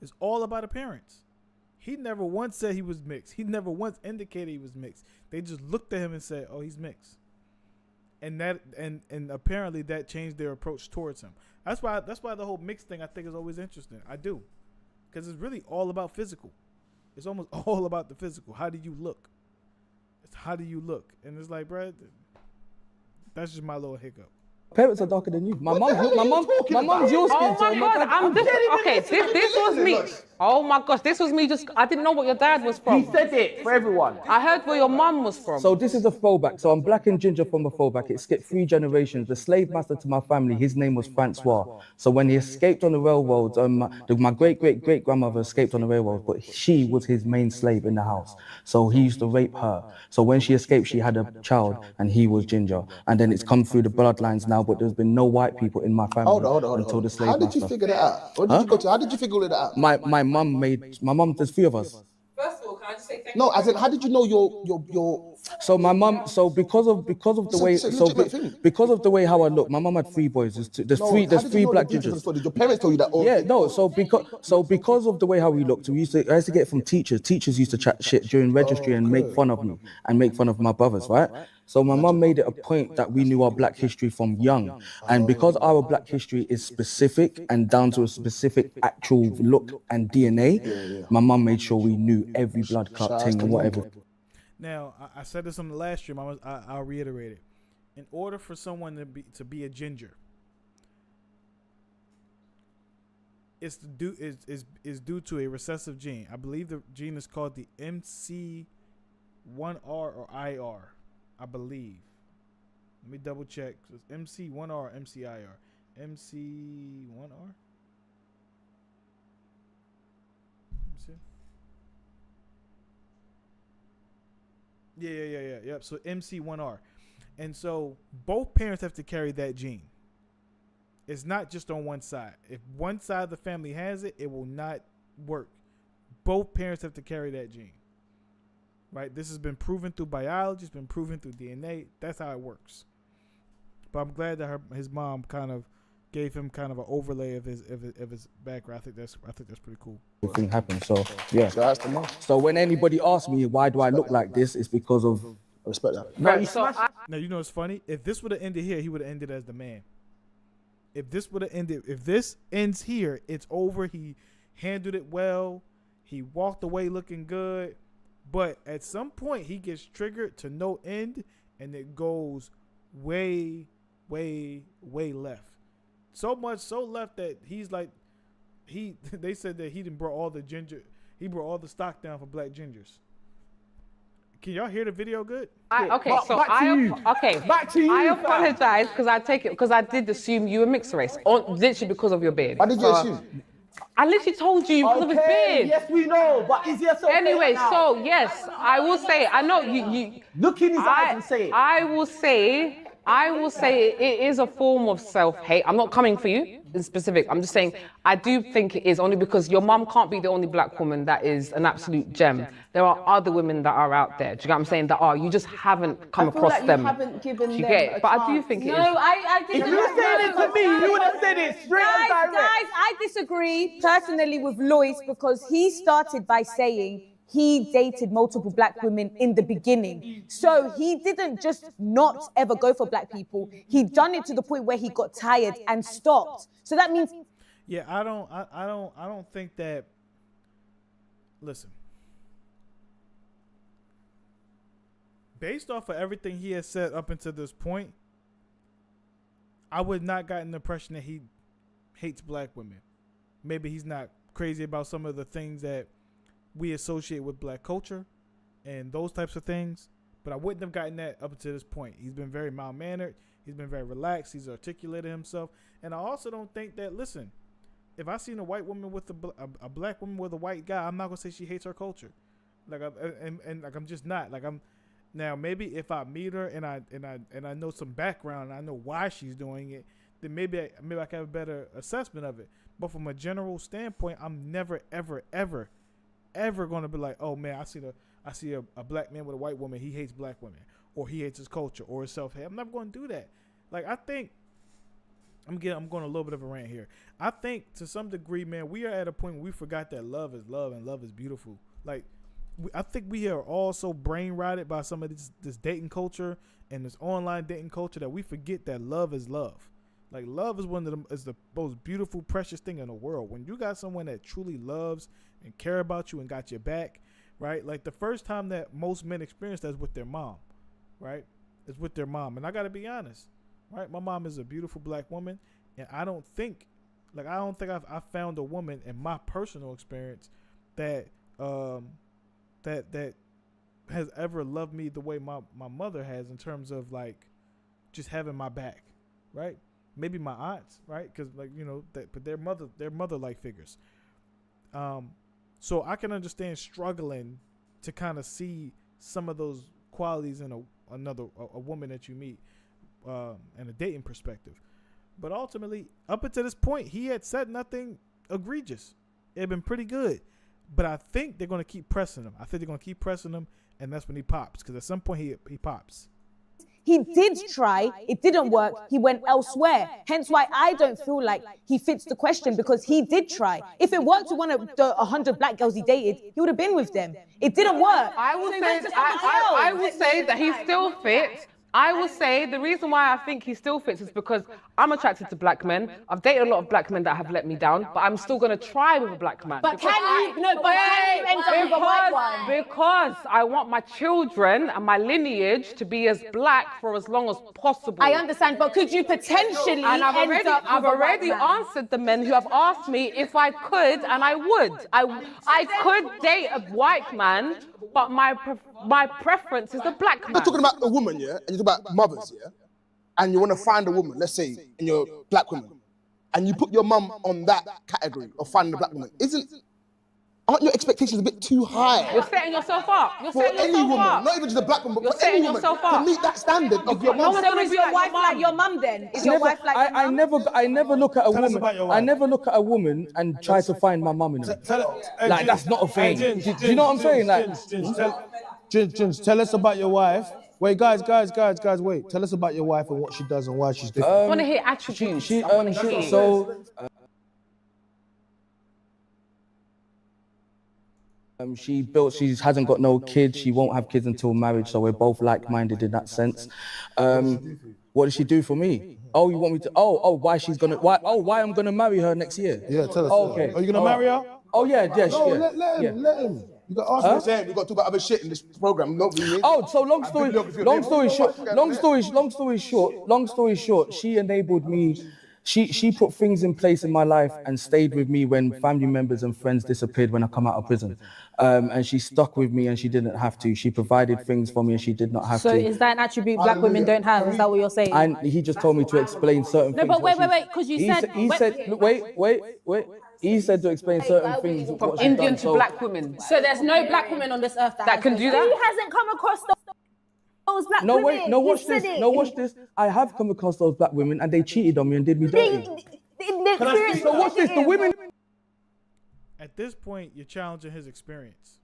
It's all about appearance. He never once said he was mixed. He never once indicated he was mixed. They just looked at him and said, "Oh, he's mixed," and that and apparently that changed their approach towards him. That's why the whole mixed thing I think is always interesting. I do, because it's really all about physical. It's almost all about the physical. How do you look? It's how do you look, and it's like, bro, that's just my little hiccup. Parents are darker than you. My mom's your skin oh my tone. God, I'm just, okay, this was me. Oh my gosh, this was me I didn't know what your dad was from. He said it for everyone. I heard where your mum was from. So this is a throwback. So I'm black and ginger from a throwback. It skipped 3 generations. The slave master to my family, his name was Francois. So when he escaped on the railroads, my great grandmother escaped on the railroad, but she was his main slave in the house. So he used to rape her. So when she escaped, she had a child, and he was ginger. And then it's come through the bloodlines now, but there's been no white people in my family until the slave How did you master. figure that out? What did you go to? How did you figure that out? My mum, there's 3 of us. First of all, can I just say thank No, as in, how did you know your? So my mum, because of the way, it's a legitimate thing. because of the way how I look, my mum had 3 boys. There's No, three how did you know black the details of the gingers. story? Did your parents tell you that? Or Yeah, no. So because of the way how we looked, I used to get it from teachers. Teachers used to chat shit during registry and make fun of me and make fun of my brothers, right? So my mum made it a point that we knew our black history from young, and because our black history is specific and down to a specific actual look and DNA, my mum made sure we knew every blood clot thing and whatever. Now, I said this on the last stream. I'll reiterate it. In order for someone to be a ginger, it's due to a recessive gene. I believe the gene is called the MC1R or IR. I believe. Let me double check. So it's MC1R or MCIR. MC1R. Yeah. Yep. So MC1R. And so both parents have to carry that gene. It's not just on one side. If one side of the family has it, it will not work. Both parents have to carry that gene. Right? This has been proven through biology. It's been proven through DNA. That's how it works. But I'm glad that his mom kind of gave him kind of an overlay of his background. I think that's pretty cool. Thing happened. So yeah. So that's the mom. So when anybody asks me why do I look like this, it's because of I respect that. Right, so Now you know what's funny? If this would have ended here, he would have ended as the man. If this ends here, it's over. He handled it well. He walked away looking good. But at some point he gets triggered to no end, and it goes way, way, way left. So much so left that he's like, they said that he brought all the stock down for black gingers. Can y'all hear the video good? Back to you, I apologize because I did assume you were mixed race, literally because of your beard. Why did you assume? I literally told you because of his beard. Yes, we know, but is there something? Anyway, so yes, I will say, I know you look in his eyes and say it. I will say it is a form of self-hate. I'm not coming for you in specific. I'm just saying I do think it is, only because your mum can't be the only black woman that is an absolute gem. There are other women that are out there. Do you get what I'm saying? That are, you just haven't come across like them. You haven't given them get it? a But chance. I do think it is. No, I didn't. If you said it to me, you would have said it straight and direct. Guys, I disagree personally with Lois because he started by saying he dated multiple black women in the beginning. So he didn't just not ever go for black people. He done it to the point where he got tired and stopped. So that means Yeah, I don't think that. Listen, based off of everything he has said up until this point, I would not gotten the impression that he hates black women. Maybe he's not crazy about some of the things that we associate with black culture and those types of things, but I wouldn't have gotten that up until this point. He's been very mild-mannered. He's been very relaxed. He's articulated himself. And I also don't think that, listen, if I seen a white woman with a black woman with a white guy, I'm not gonna say she hates her culture. Like, I'm just not. Like, I'm now, maybe if I meet her and I know some background and I know why she's doing it, then maybe I can have a better assessment of it. But from a general standpoint, I'm never ever going to be like, oh man, I see a black man with a white woman, he hates black women, or he hates his culture or his self-hate. I'm never going to do that. Like, I think I'm going a little bit of a rant here. I think to some degree, man, we are at a point where we forgot that love is love and love is beautiful. Like, I think we are all so brain rotted by some of this dating culture and this online dating culture that we forget that love is love. Like, love is is the most beautiful, precious thing in the world. When you got someone that truly loves and care about you and got your back, right? Like, the first time that most men experience that is with their mom, right? It's with their mom. And I got to be honest, right? My mom is a beautiful black woman, and I don't think I've found a woman in my personal experience that that has ever loved me the way my mother has, in terms of, like, just having my back, right? Maybe my aunts, right? Because, like, you know, but they're mother-like figures. So I can understand struggling to kind of see some of those qualities in a woman that you meet, in a dating perspective. But ultimately, up until this point, he had said nothing egregious. It had been pretty good. But I think they're going to keep pressing him. And that's when he pops. Because at some point, he pops. he did try, it didn't work, he went elsewhere. Hence why I don't feel like he fits the question, because he did try. If it worked with one of the 100 black girls he dated, he would have been with them. It didn't work. I will say that he still fits. I will say the reason why I think he still fits is because I'm attracted to black men. I've dated a lot of black men that have let me down, but I'm still going to try with a black man. But can you end up with a white one? Because I want my children and my lineage to be as black for as long as possible. I understand, but could you potentially and I've already answered the men who have asked me if I could, and I would. I could date a white man, but my preference is a black man. You're talking about a woman, yeah? And you're talking about mothers, yeah? And you want to find a woman, let's say, and you're a black woman, and you put your mum on that category of finding a black woman. aren't your expectations a bit too high? You're setting yourself up. You're For setting any yourself woman, up. not even just a black woman, You're but for any setting woman, yourself to up. meet that standard of your mum. So is your wife like your mum then? Is your wife like your mum? I never look at a Tell us woman. about your I wife. never look at a woman and try to find my mum in her. Like, that's not a thing. Hey, Do you know what I'm saying? Like, Jins, tell us about your wife. Wait, guys, wait. Tell us about your wife and what she does and why she's different. I want to hear attributes. she I wanna hear. she hasn't got no kids. She won't have kids until marriage. So we're both like-minded in that sense. What does she do for me? Oh, you want me to? Why I'm gonna marry her next year? Yeah, tell us. Okay. Are you gonna marry her? Oh yeah. No, yeah. let him. You got to ask him. Saying we got to talk about other shit in this program. No, So long story short, she enabled me. She put things in place in my life and stayed with me when family members and friends disappeared when I come out of prison. And she stuck with me and she didn't have to. She provided things for me and she did not have So to. is that an attribute black women don't have? Is that what you're saying? And he just told me to explain certain No, things. but wait, because you said... Wait. He said to explain certain things. From what she's Indian done, to so- black women. So there's no black woman on this earth That can do Who that? hasn't come across those black No, women? wait, no, You watch said this. it. No, watch this. I have come across those black women and they cheated on me and did me dirty. So watch this. The women. At this point, you're challenging his experience.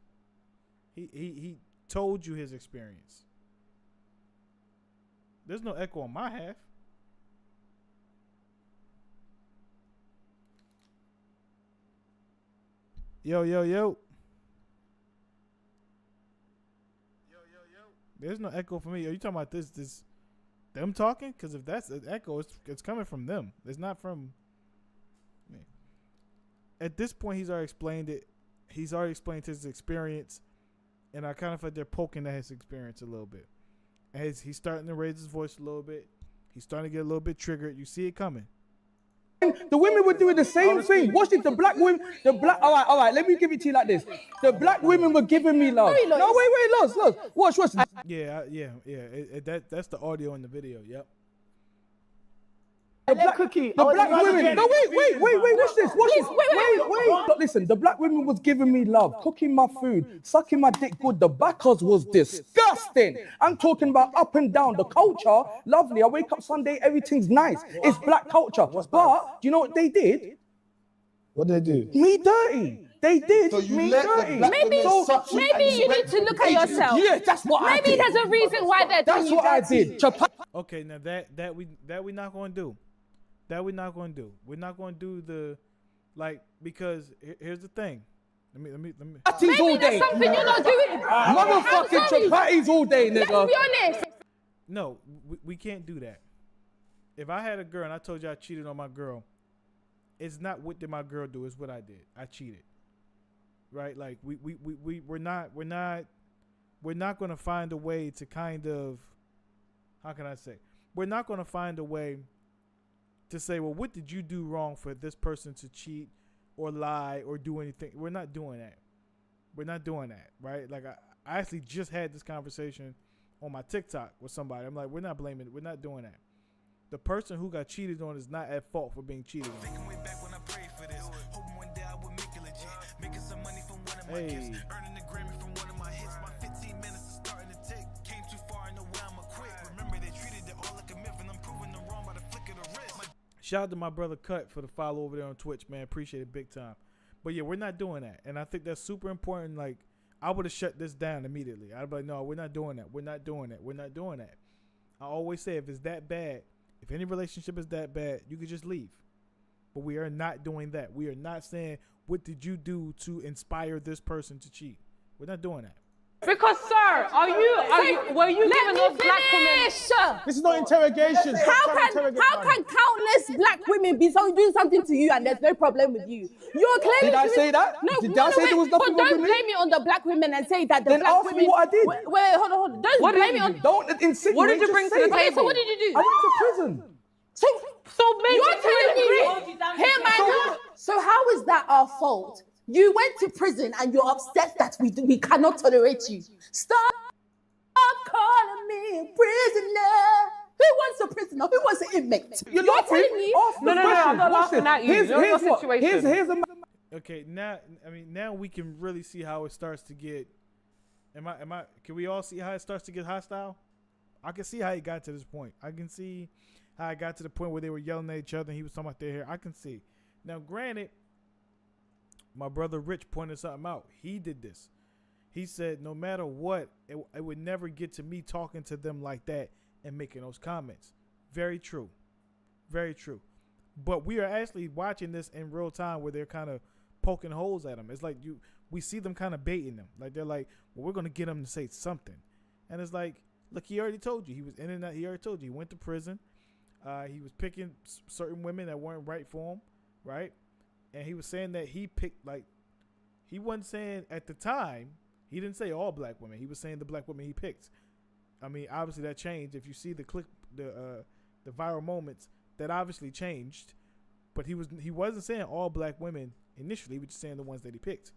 He told you his experience. There's no echo on my half. Yo. There's no echo for me. Are you talking about this them talking? Because if that's an echo, it's coming from them. It's not from me. At this point, he's already explained it. He's already explained his experience, and I kind of feel like they're poking at his experience a little bit. And he's starting to raise his voice a little bit. He's starting to get a little bit triggered. You see it coming. The women were doing the same thing. Watch it. All right. Let me give it to you like this. The black women were giving me love. No, wait, Loz. Watch. Yeah. That's the audio in the video. Yep. The black women. No, wait. Watch this. Wait. Listen, the black women was giving me love, cooking my food, sucking my dick good. The backers was disgusting. I'm talking about up and down. The culture, lovely. I wake up Sunday, everything's nice. It's black culture. But you know what they did? What did they do? Me dirty. They did So you me let the dirty. black Maybe, women suck you maybe and you need to look at yourself. Yeah, that's what I Maybe did. there's a reason why they're doing That's you what I dirty. did. Okay, now that we not going to do. That we're not going to do. We're not going to do the because here's the thing. Let me. Chapatis all Maybe day. there's something you're not doing. Motherfucking chapatis all day, Let's nigga. be honest. No, we can't do that. If I had a girl and I told you I cheated on my girl, it's not what did my girl do, it's what I did. I cheated. Right? Like we're not going to find a way to kind of, how can I say? We're not going to find a way to say, well, what did you do wrong for this person to cheat or lie or do anything? We're not doing that. Right? Like I actually just had this conversation on my TikTok with somebody. I'm like, we're not doing that. The person who got cheated on is not at fault for being cheated on. Hey. Shout out to my brother Cut for the follow over there on Twitch, man. Appreciate it big time. But yeah, we're not doing that. And I think that's super important. Like, I would have shut this down immediately. I'd be like, no, we're not doing that. I always say if it's that bad, if any relationship is that bad, you could just leave. But we are not doing that. We are not saying, what did you do to inspire this person to cheat? We're not doing that. Because, sir, were you giving those black women? This is not interrogation. How can countless black women be doing something to you and there's no problem with you? You're clearly. Did I say that? No, Did I say there was nothing but wrong don't with me? blame it on the black women and say that the Then black ask women. me what I did. Wait, hold on. Don't What did blame you it on. do? Don't insinuate. What did you just bring to say the it. table? So what did you do? I went to prison. So maybe You're telling me. Hear my mouth. So how is that our fault? You went to prison and you're upset that we cannot tolerate you. Stop calling me a prisoner. Who wants a prisoner? Who wants an inmate? You're telling me. No, I'm not laughing at you. Here's You're in your what. situation. Here's a Okay, now we can really see how it starts to get. Can we all see how it starts to get hostile? I can see how it got to this point. I can see how it got to the point where they were yelling at each other and he was talking about their hair. I can see. Now, granted, my brother Rich pointed something out. He did this. He said, no matter what, it would never get to me talking to them like that and making those comments. Very true. Very true. But we are actually watching this in real time where they're kind of poking holes at him. It's like we see them kind of baiting them. Like they're like, well, we're going to get him to say something. And it's like, look, he already told you. He was in and out. He already told you. He went to prison. He was picking certain women that weren't right for him, right? And he was saying that he picked, like, he wasn't saying at the time, he didn't say all black women. He was saying the black women he picked. I mean, obviously that changed. If you see the viral moments, that obviously changed. But he wasn't saying all black women initially. He was just saying the ones that he picked.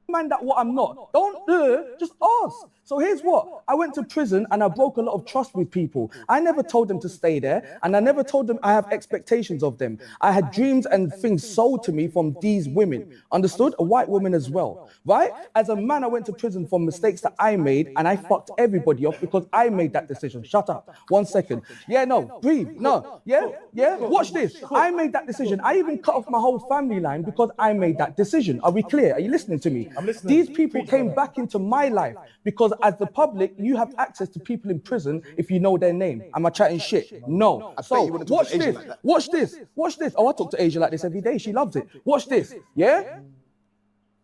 Man, that what I'm not. Don't just ask. So here's what. I went to prison and I broke a lot of trust with people. I never told them to stay there, and I never told them I have expectations of them. I had dreams and things sold to me from these women. Understood? A white woman as well. Right? As a man, I went to prison for mistakes that I made, and I fucked everybody up because I made that decision. Shut up. 1 second. Yeah, no. Breathe. No. Yeah? Yeah? Watch this. I made that decision. I even cut off my whole family line because I made that decision. Are we clear? Are you listening to me? I'm listening. These people came back into my life because as the public, you have access to people in prison if you know their name. Am I chatting shit? No. So watch this. Watch this. Watch this. Oh, I talk to Asia like this every day. She loves it. Watch this. Yeah?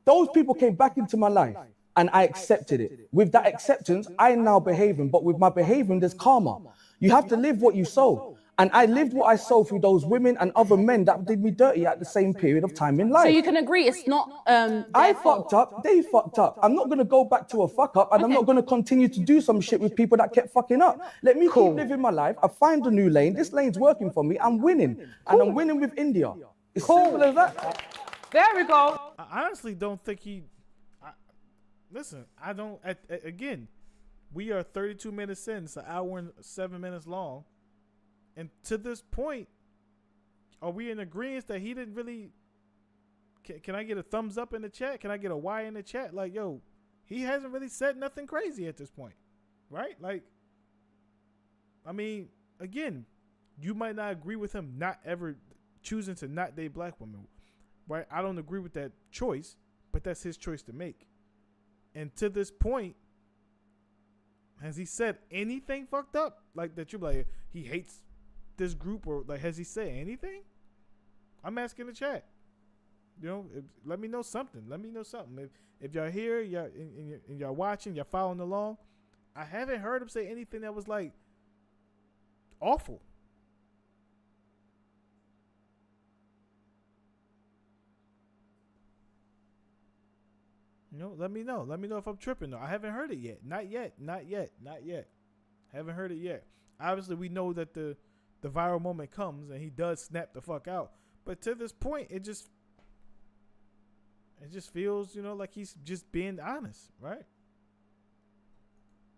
Those people came back into my life and I accepted it. With that acceptance, I am now behaving. But with my behaving, there's karma. You have to live what you sow. And I lived what I saw through those women and other men that did me dirty at the same period of time in life. So you can agree it's not. I fucked up, they fucked up. I'm not going to go back to a fuck up, and I'm not going to continue to do some shit with people that kept fucking up. Let me keep living my life. I find a new lane. This lane's working for me. I'm winning. And I'm winning with India. It's simple as that. There we go. I honestly don't think listen, I don't. Again, we are 32 minutes in. It's an hour and 7 minutes long. And to this point, are we in agreement that he didn't really? Can I get a thumbs up in the chat? Can I get a Y in the chat? Like, yo, he hasn't really said nothing crazy at this point, right? Like, I mean, again, you might not agree with him not ever choosing to not date black women, right? I don't agree with that choice, but that's his choice to make. And to this point, has he said anything fucked up? Like that you're like, he hates this group, or like, has he said anything? I'm asking the chat. You know, let me know something. Let me know something. If y'all here, and y'all watching, y'all following along, I haven't heard him say anything that was like awful. You know, let me know. Let me know if I'm tripping though. I haven't heard it yet. Not yet. Haven't heard it yet. Obviously, we know that the viral moment comes and he does snap the fuck out. But to this point, it just feels, you know, like he's just being honest, right?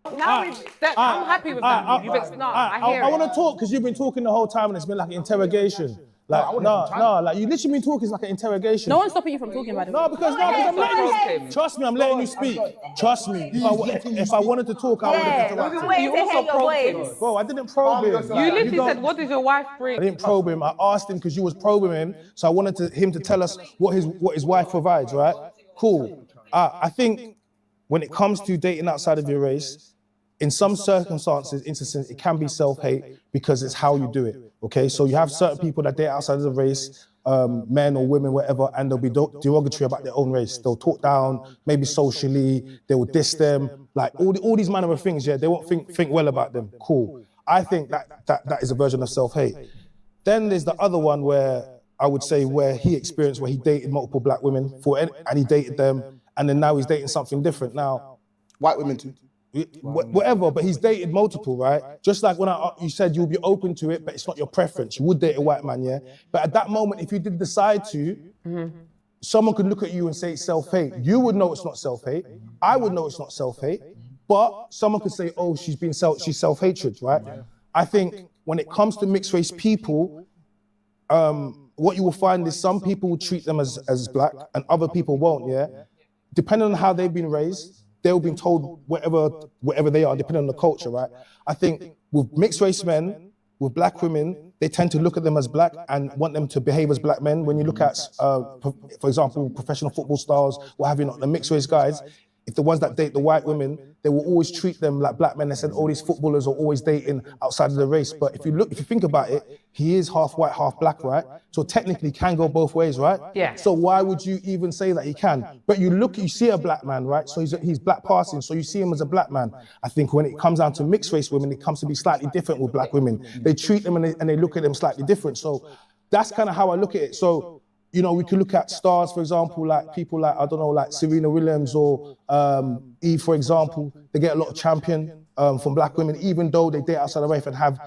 I'm happy with that. I want to talk because you've been talking the whole time and it's been like an interrogation. Like, like you literally been talking, it's like an interrogation. No one's stopping you from talking about it. No, because I'm letting you. Trust me, I'm letting you speak. Trust me. If I wanted to talk, I would have interrupted. We've been waiting to hear your voice. Bro, I didn't probe him. You literally said, what did your wife bring? I didn't probe him. I asked him because you was probing him, so I wanted him to tell us what his wife provides, right? Cool. I think when it comes to dating outside of your race, in some circumstances, it can be self-hate because it's how you do it, okay? So you have certain people that date outside of the race, men or women, whatever, and they'll be derogatory about their own race. They'll talk down, maybe socially, they will diss them, like all these manner of things, yeah, they won't think well about them. Cool. I think that is a version of self-hate. Then there's the other one where I would say where he experienced, where he dated multiple black women and he dated them, and then now he's dating something different. Now, white women too. Whatever, but he's dated multiple, right? Just like when you said you'll be open to it, but it's not your preference. You would date a white man, yeah? But at that moment, if you did decide to, someone could look at you and say it's self-hate. You would know it's not self-hate. I would know it's not self-hate. But someone could say, oh, she's self-hatred, right? I think when it comes to mixed race people, what you will find is some people will treat them as black and other people won't, yeah? Depending on how they've been raised, they've been told whatever they are, depending on the culture, right? I think with mixed race men, with black women, they tend to look at them as black and want them to behave as black men. When you look at, for example, professional football stars, what have you not, the mixed race guys, if the ones that date the white women, they will always treat them like black men. They said all these footballers are always dating outside of the race. But if you think about it, he is half white, half black, right? So technically can go both ways, right? Yeah. So why would you even say that he can? But you see a black man, right? So he's black passing, so you see him as a black man. I think when it comes down to mixed race women, it comes to be slightly different with black women. They treat them and they look at them slightly different. So that's kind of how I look at it. So, you know, we could look at stars, for example, like people like, I don't know, like Serena Williams or Eve, for example. They get a lot of champion from black women, even though they date outside the race and have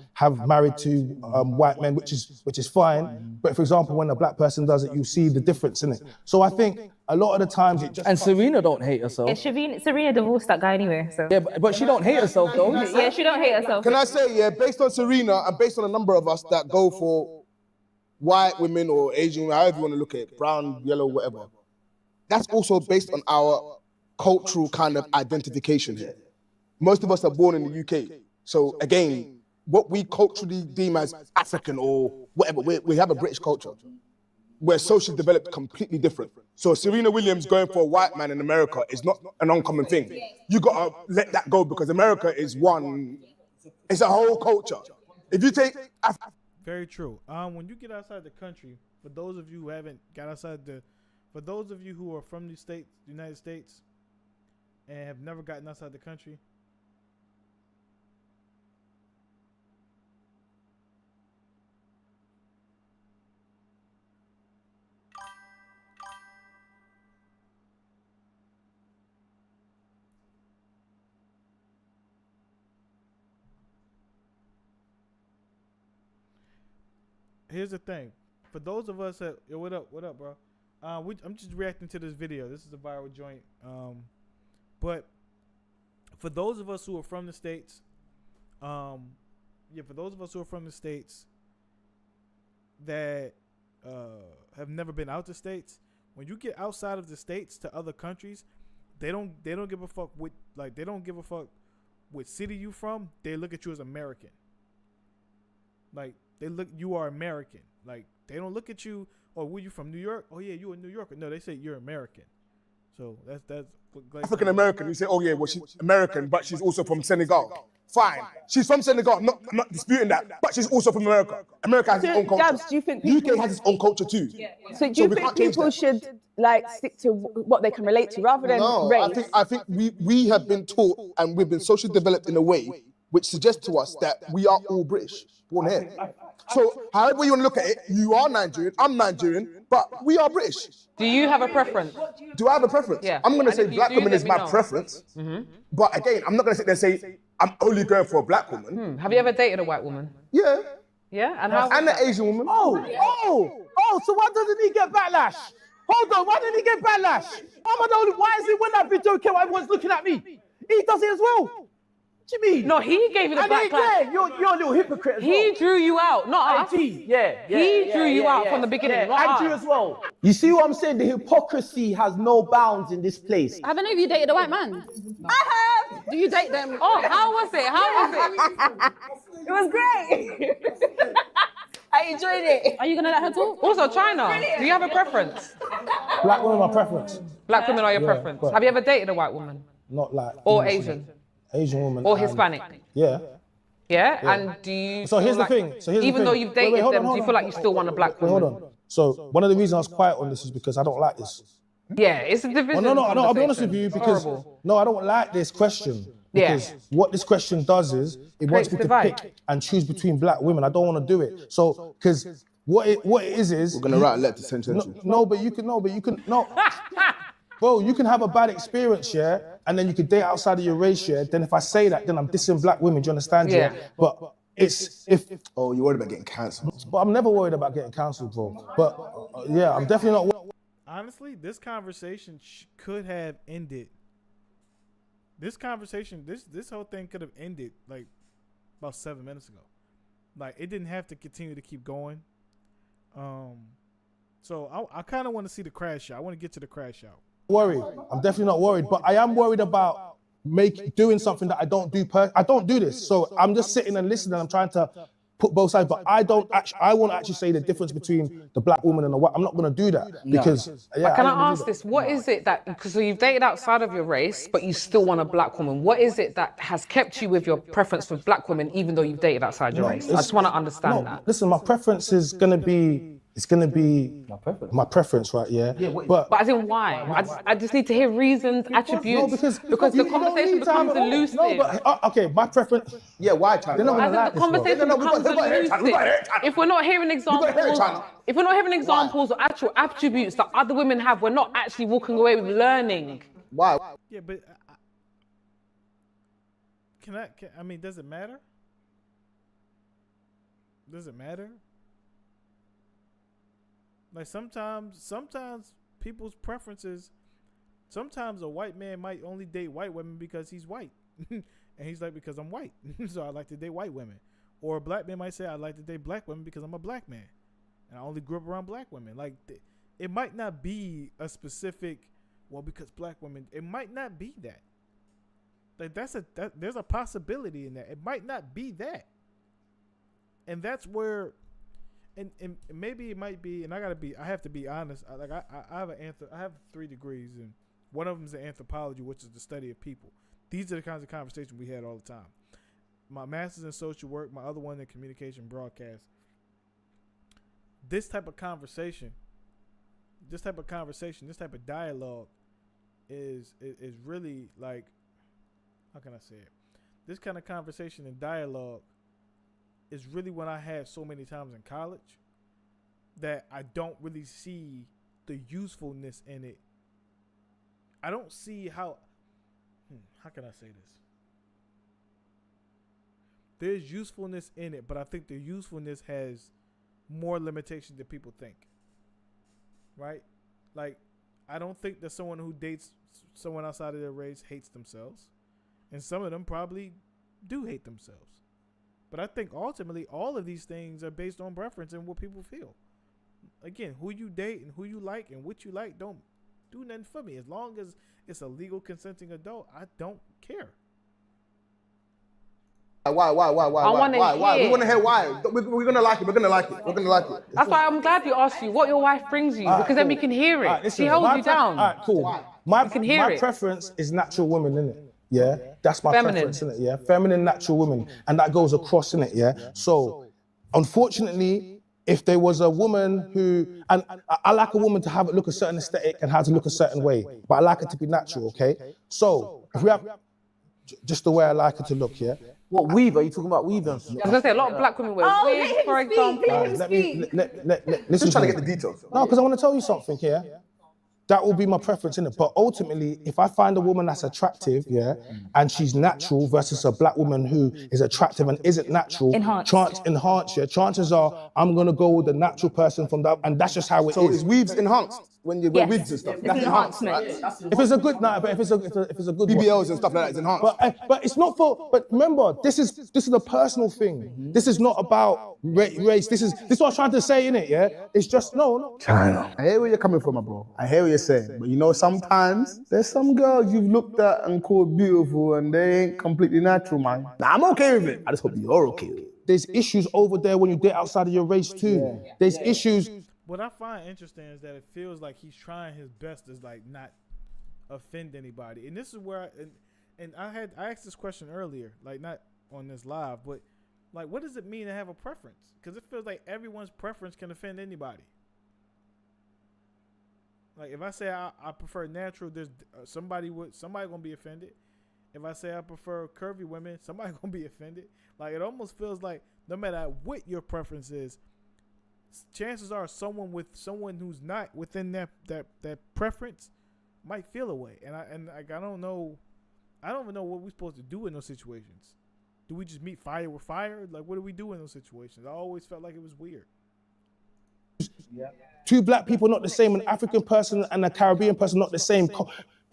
married to white men, which is fine. But for example, when a black person does it, you see the difference in it. So I think a lot of the times it just... And Serena don't hate herself. Yeah, Serena divorced that guy anyway, so. Yeah, but she don't hate herself though. Yeah, she don't hate herself. Can I say, yeah, based on Serena and based on a number of us that go for white women or Asian women, however you want to look at it, brown, yellow, whatever, that's also based on our cultural kind of identification here. Most of us are born in the UK. So again, what we culturally deem as African or whatever, we have a British culture. We're socially developed completely different. So Serena Williams going for a white man in America is not an uncommon thing. You gotta let that go because America is one, it's a whole culture. If you take Very true. When you get outside the country, for those of you who haven't got outside for those of you who are from the United States, and have never gotten outside the country, here's the thing. For those of us that, yo, what up, bro? I'm just reacting to this video. This is a viral joint. But for those of us who are from the States, for those of us who are from the States that have never been out the States, when you get outside of the States to other countries, they don't give a fuck what city you from. They look at you as American. Like, you are American. Like, they don't look at you, oh, were you from New York? Oh yeah, you a New Yorker. No, they say you're American. So that's African American, you say, oh yeah, well she's American, but she's also from Senegal. Fine, she's from Senegal. I'm not disputing that, but she's also from America. America has its own culture. Gabs, do you think UK has its own culture too. So do you think people should like stick to what they can relate to rather than race? I think we have been taught and we've been socially developed in a way which suggests to us that we are all British, born here. So however you want to look at it, you are Nigerian, I'm Nigerian, but we are British. Do you have a preference? Do I have a preference? Yeah. I'm going to say if you black do, woman let is me my know. preference. But again, I'm not going to sit there and say, I'm only going for a black woman. Have you ever dated a white woman? Yeah. Yeah? And how? And an Asian woman. So why doesn't he get backlash? Hold on, why didn't he get backlash? Why is it when that video came, everyone's looking at me? He does it as well. What do you mean? No, he gave it a backlash. Yeah, you're a little hypocrite as well. He drew you out, not us. He drew you out from the beginning, not And you us. as well. You see what I'm saying? The hypocrisy has no bounds in this place. Have any of you dated a white man? I have. Do you date them? Oh, how was it? How was it? It was great. I enjoyed it. Are you gonna let her talk? Also, China, do you have a preference? Black women are my preference. Black women are your preference. but- Have you ever dated a white woman? Not like... Or Asian? Asian woman. Or and- Hispanic? Yeah. Yeah? And do you... So here's feel the thing. Even though you've dated them, do you feel like you still want a black Wait, woman? hold on. So one of the reasons I was quiet on this is because I don't like this. Yeah, it's a division. No, I'll be honest with you It's because horrible. no, I don't like this question. Yeah. Because what this question does is it wants Creates me to divide. pick and choose between black women. I don't want to do it. So because what it is We're going to write a letter to Century. but you can bro, you can have a bad experience, yeah, and then you can date outside of your race, yeah. Then if I say that, then I'm dissing black women. Do you understand? Yeah. But it's if. Oh, you're worried about getting cancelled. But I'm never worried about getting cancelled, bro. But yeah, I'm definitely not. honestly, this conversation could have ended. This conversation, this whole thing could have ended like about 7 minutes ago. Like, it didn't have to continue to keep going. So I kind of want to see the crash out. I want to get to the crash out. Worried. I'm definitely not worried, but I am worried about doing something that I don't do. I don't do this, so I'm just sitting and listening. I'm trying to put both sides, but I won't actually say the difference between the black woman and the white. I'm not going to do that because. Yeah, But can I ask this? What is it that, because you've dated outside of your race, but you still want a black woman? What is it that has kept you with your preference for black women, even though you've dated outside your race? I just want to understand that. Listen, my preference is going to be. It's going to be my preference, right? Yeah. But as in why? I just need to hear reasons, attributes, because the conversation becomes elusive. No, but okay, my preference. Yeah, why, China? They're not gonna like The this, bro. conversation becomes elusive. If we're not hearing examples or actual attributes that other women have, we're not actually walking away with learning. Why? Yeah, but I mean, does it matter? Does it matter? Like sometimes people's preferences. Sometimes a white man might only date white women because he's white, and he's like, because I'm white, so I like to date white women. Or a black man might say, I like to date black women because I'm a black man, and I only grew up around black women. Like it might not be a specific. Well, because black women, it might not be that. Like there's a possibility in that. It might not be that, and that's where. And maybe it might be, and I have to be honest. I have 3 degrees, and one of them is in anthropology, which is the study of people. These are the kinds of conversations we had all the time. My master's in social work, my other one in communication broadcast. This type of conversation, this type of dialogue, is really like, how can I say it? This kind of conversation and dialogue is really what I had so many times in college that I don't really see the usefulness in it. I don't see how can I say this? There's usefulness in it, but I think the usefulness has more limitations than people think. Right? Like, I don't think that someone who dates someone outside of their race hates themselves. And some of them probably do hate themselves. But I think ultimately all of these things are based on preference and what people feel. Again, who you date and who you like and what you like don't do nothing for me. As long as it's a legal consenting adult, I don't care. Why? We want to hear why. We're gonna like it. We're gonna like it. That's why I'm glad you asked you what your wife brings you, because then we can hear it. Listen, She holds you down. All right, cool. My preference is natural women, innit? Yeah, that's my preference, innit? Yeah, feminine, natural women, and that goes across, innit? Yeah. So, unfortunately, if there was a woman who, and I like a woman to have it look a certain aesthetic and how to look a certain way, but I like it to be natural, okay? So, if we have just the way I like it to look, yeah. What weave? Are you talking about weave? I was gonna say a lot of black women wear wigs, for example. Listen, trying to get the details. No, because I want to tell you something here. That will be my preference, innit? But ultimately, if I find a woman that's attractive, yeah, and she's natural versus a black woman who is attractive and isn't natural, chances are I'm gonna go with the natural person from that, and that's just how it is. So is weaves enhanced when you wear wigs and stuff? It's enhancement. If it's a good night, but if it's a good BBLs and stuff like that is enhanced. But it's not for. But remember, this is a personal thing. This is not about race. This is what I was trying to say, innit? Yeah. It's just no. China. I hear where you're coming from, my bro. I hear what you're saying, but you know sometimes there's some girls you've looked at and called beautiful, and they ain't completely natural, man. Now I'm okay with it. I just hope you're okay with it. There's issues over there when you date outside of your race too. Yeah. There's issues. What I find interesting is that it feels like he's trying his best to like not offend anybody, and this is where I asked this question earlier, like not on this live, but like what does it mean to have a preference? Because it feels like everyone's preference can offend anybody. Like if I say I prefer natural, there's somebody gonna be offended. If I say I prefer curvy women, somebody gonna be offended. Like it almost feels like no matter what your preference is, chances are someone who's not within that preference might feel a way. And I don't know what we're supposed to do in those situations. Do we just meet fire with fire? Like what do we do in those situations? I always felt like it was weird. Two black people not the same, an African person and a Caribbean person not the same.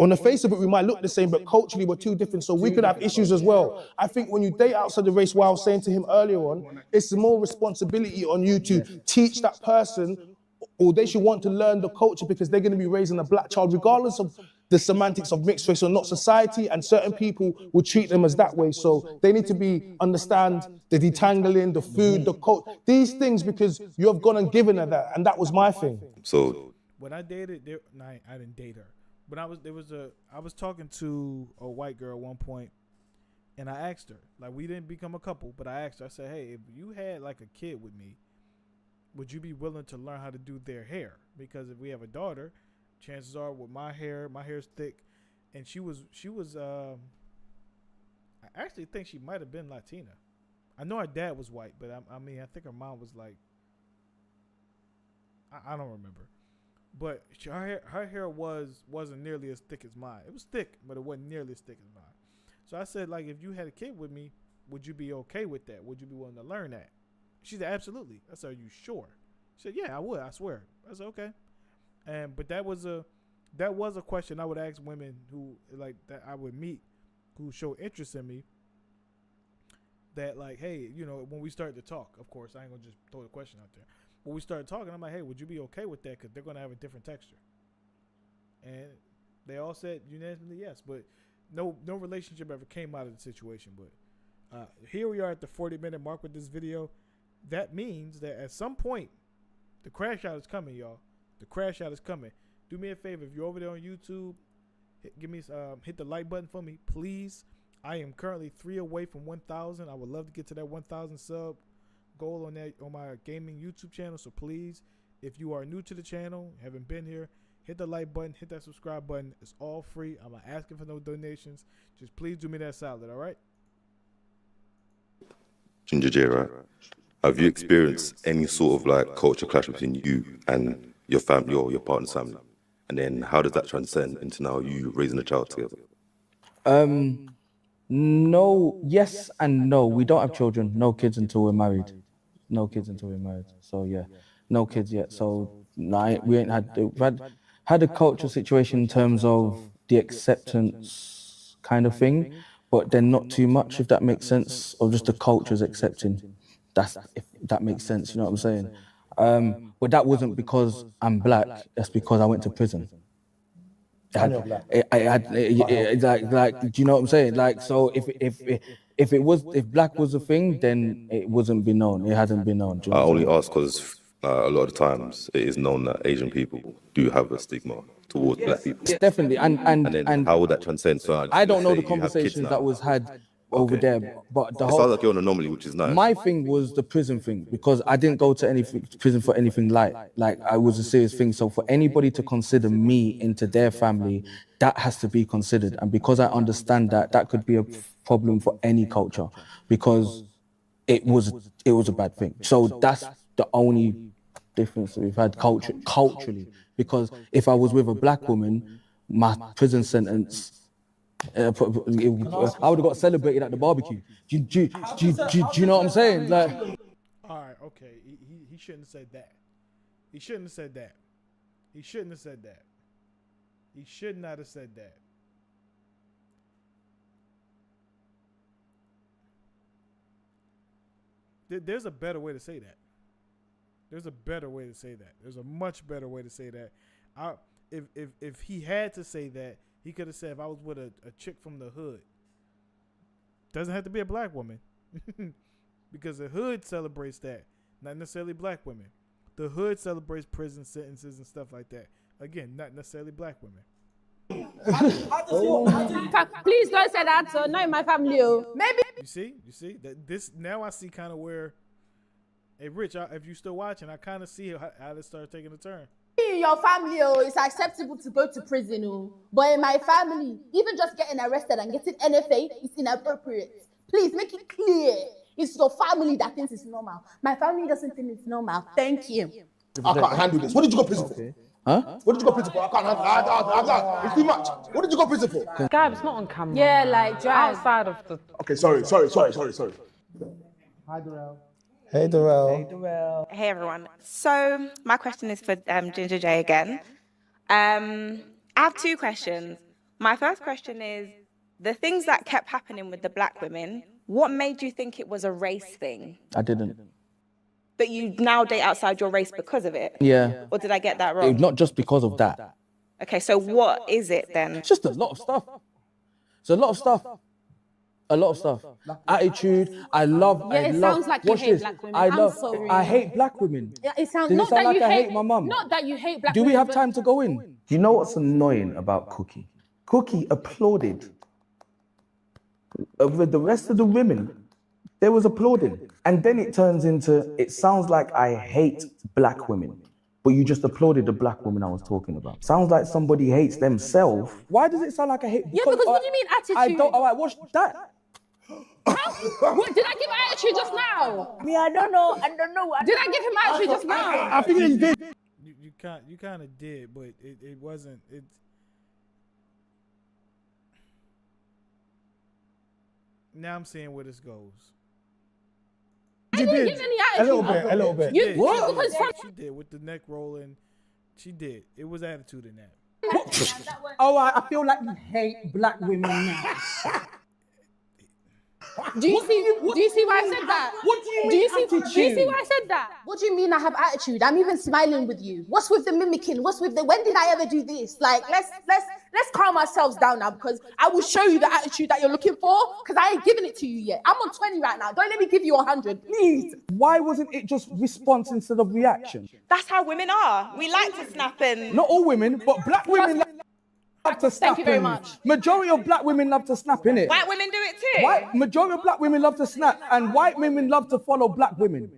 On the face of it, we might look the same, but culturally we're too different, so we could have issues as well. I think when you date outside the race, what I was saying to him earlier on, it's more responsibility on you to teach that person, or they should want to learn the culture because they're going to be raising a black child, regardless of the semantics of mixed race or not. Society and certain people will treat them as that way, so they need to understand the detangling, the food, the culture, these things, because you have gone and given her that, and that was my thing. So when I dated, I didn't date her. But I was talking to a white girl at one point, and I asked her, like, we didn't become a couple, but I asked her, I said, hey, if you had like a kid with me, would you be willing to learn how to do their hair? Because if we have a daughter, chances are with my hair's thick, and she was I actually think she might have been Latina. I know her dad was white, but I mean, I think her mom was like, I don't remember. But her hair wasn't nearly as thick as mine. It was thick, but it wasn't nearly as thick as mine. So I said, like, if you had a kid with me, would you be okay with that? Would you be willing to learn that? She said, absolutely. I said, are you sure? She said, yeah, I would. I swear. I said, okay. But that was a question I would ask women who, like, that I would meet who show interest in me. That, like, hey, you know, when we started to talk, of course, I ain't gonna just throw the question out there. When we started talking, I'm like, hey, would you be okay with that? Because they're going to have a different texture. And they all said unanimously yes. But no relationship ever came out of the situation. But here we are at the 40-minute mark with this video. That means that at some point, the crash out is coming, y'all. The crash out is coming. Do me a favor. If you're over there on YouTube, hit the like button for me, please. I am currently 3 away from 1,000. I would love to get to that 1,000 sub goal on my gaming YouTube channel. So please, if you are new to the channel, haven't been here, hit the like button, hit that subscribe button. It's all free. I'm not asking for no donations. Just please do me that solid, all right? Ginger J, right? Have you experienced any sort of like culture clash between you and your family or your partner's family? And then how does that transcend into now you raising a child together? No, yes and no. We don't have children, no kids until we're married. No kids until we're married. So yeah, no kids yet. So no, we've had a cultural situation in terms of the acceptance kind of thing, but then not too much, if that makes sense, or just the culture's accepting. If that makes sense, you know what I'm saying? But that wasn't because I'm black. That's because I went to prison. Do you know what I'm saying? Like, so if black was a thing, then it wouldn't be known. It hasn't been known. I only ask because a lot of times it is known that Asian people do have a stigma towards black people. Definitely, and then how would that transcend? So I don't know the conversations that was had over there, but the it whole, sounds like you're an anomaly, which is nice. my thing was the prison thing, because I didn't go to any prison for anything like I was a serious thing. So for anybody to consider me into their family, that has to be considered. And because I understand that could be a problem for any culture, because it was a bad thing. So that's the only difference that we've had culturally. Because if I was with a black woman, my prison sentence, I would have got celebrated at the barbecue. Do you know what I'm saying? Like, all right, okay. He shouldn't have said that. He shouldn't have said that. He shouldn't have said that. He should not have said that. There's a better way to say that. There's a better way to say that. There's a much better way to say that. If he had to say that, he could have said, if I was with a chick from the hood. Doesn't have to be a black woman. Because the hood celebrates that. Not necessarily black women. The hood celebrates prison sentences and stuff like that. Again, not necessarily black women. Please don't say that. So not in my family. Maybe. You see that this now I see kind of where. Hey, Rich, if you still watching, I kind of see how this started taking a turn. In your family, it's acceptable to go to prison, but in my family, even just getting arrested and getting NFA is inappropriate. Please make it clear. It's your family that thinks it's normal. My family doesn't think it's normal. Thank you. I can't handle this. What did you go prison for? huh? What did you go prison for? I can't handle it. It's too much. What did you go prison for? Gab, it's not on camera. Yeah, like drive. Outside of the. Okay, sorry. Hey, Darrell. Hey everyone. So my question is for Ginger J again. I have two questions. My first question is, the things that kept happening with the black women, what made you think it was a race thing? I didn't. That you now date outside your race because of it? Yeah. Or did I get that wrong? Not just because of that. Okay, so what is it then? It's just a lot of stuff. It's a lot of stuff. A lot of stuff. Attitude. I love. Sounds like you watch hate this. black women. I'm sorry. I hate black women. Yeah, it sounds Does not it sound that like you I hate hate my mum? Not that you hate black Do women. we have but- time to go in? You know what's annoying about Cookie? Cookie applauded. With the rest of the women, there was applauding. And then it turns into, it sounds like I hate black women. But you just applauded the black woman I was talking about. Sounds like somebody hates themselves. Why does it sound like I hate? Yeah, because what do you mean attitude? I don't. All right, watch that. What, did I give attitude just now? Me, I don't know. Did I give him attitude just now? I think he did. You kind of did, but it wasn't. It. Now I'm seeing where this goes. I didn't give any attitude. A little bit. You, What? because She did with the neck rolling. She did. It was attitude in that. Oh, I feel like you hate black women now. do you see why I said that? What do you mean Do you see attitude? why I said that? What do you mean I have attitude? I'm even smiling with you. What's with the mimicking? What's with the when did I ever do this? Like let's calm ourselves down now because I will show you the attitude that you're looking for because I ain't giving it to you yet. I'm on 20 right now. Don't let me give you 100, please. Why wasn't it just response instead of reaction? That's how women are. We like to snap and... Not all women, but black women love to snap. Thank you very innit? much. Majority of black women love to snap, innit? White women do it too. White majority of black women love to snap, and white women love to follow black women.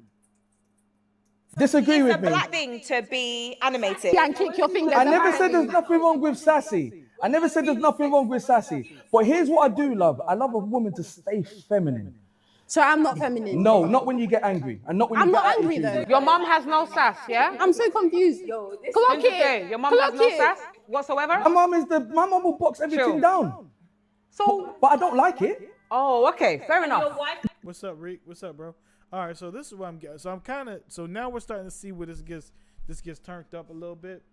Disagree It's a with me. black thing to be animated. Yeah, and kick your fingers. I and never that. said there's nothing wrong with sassy. I never said there's nothing wrong with sassy. But here's what I do love. I love a woman to stay feminine. So I'm not feminine. No, not when you get angry, and not when I'm you get not angry attitude. though. Your mum has no sass, yeah? I'm so confused. Clock it. Your mum has no sass whatsoever? My mum will box everything Chill. down. So, But I don't like it. oh, okay, fair enough. What's up, Reek? What's up, bro? All right, so this is what I'm getting. So I'm kind of. So now we're starting to see where this gets turned up a little bit.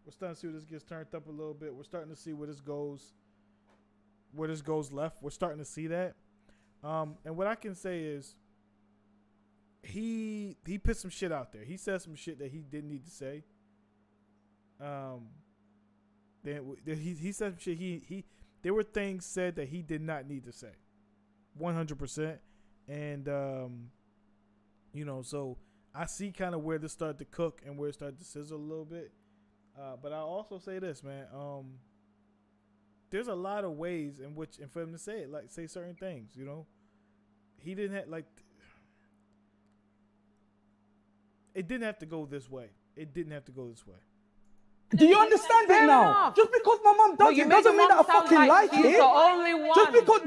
We're starting to see where this gets turned up a little bit. We're starting to see where this goes. Where this goes left. We're starting to see that. And what I can say is, he put some shit out there. He said some shit that he didn't need to say. Then he said some shit. He there were things said that he did not need to say. 100%. And you know, so I see kind of where this started to cook and where it started to sizzle a little bit. But I'll also say this, man. There's a lot of ways in which, and for him to say it, like say certain things, you know, he didn't have like. It didn't have to go this way. It didn't have to go this way. Do you understand it now? Just because my mum does it doesn't mean that I fucking like she's it. the only one. Just because,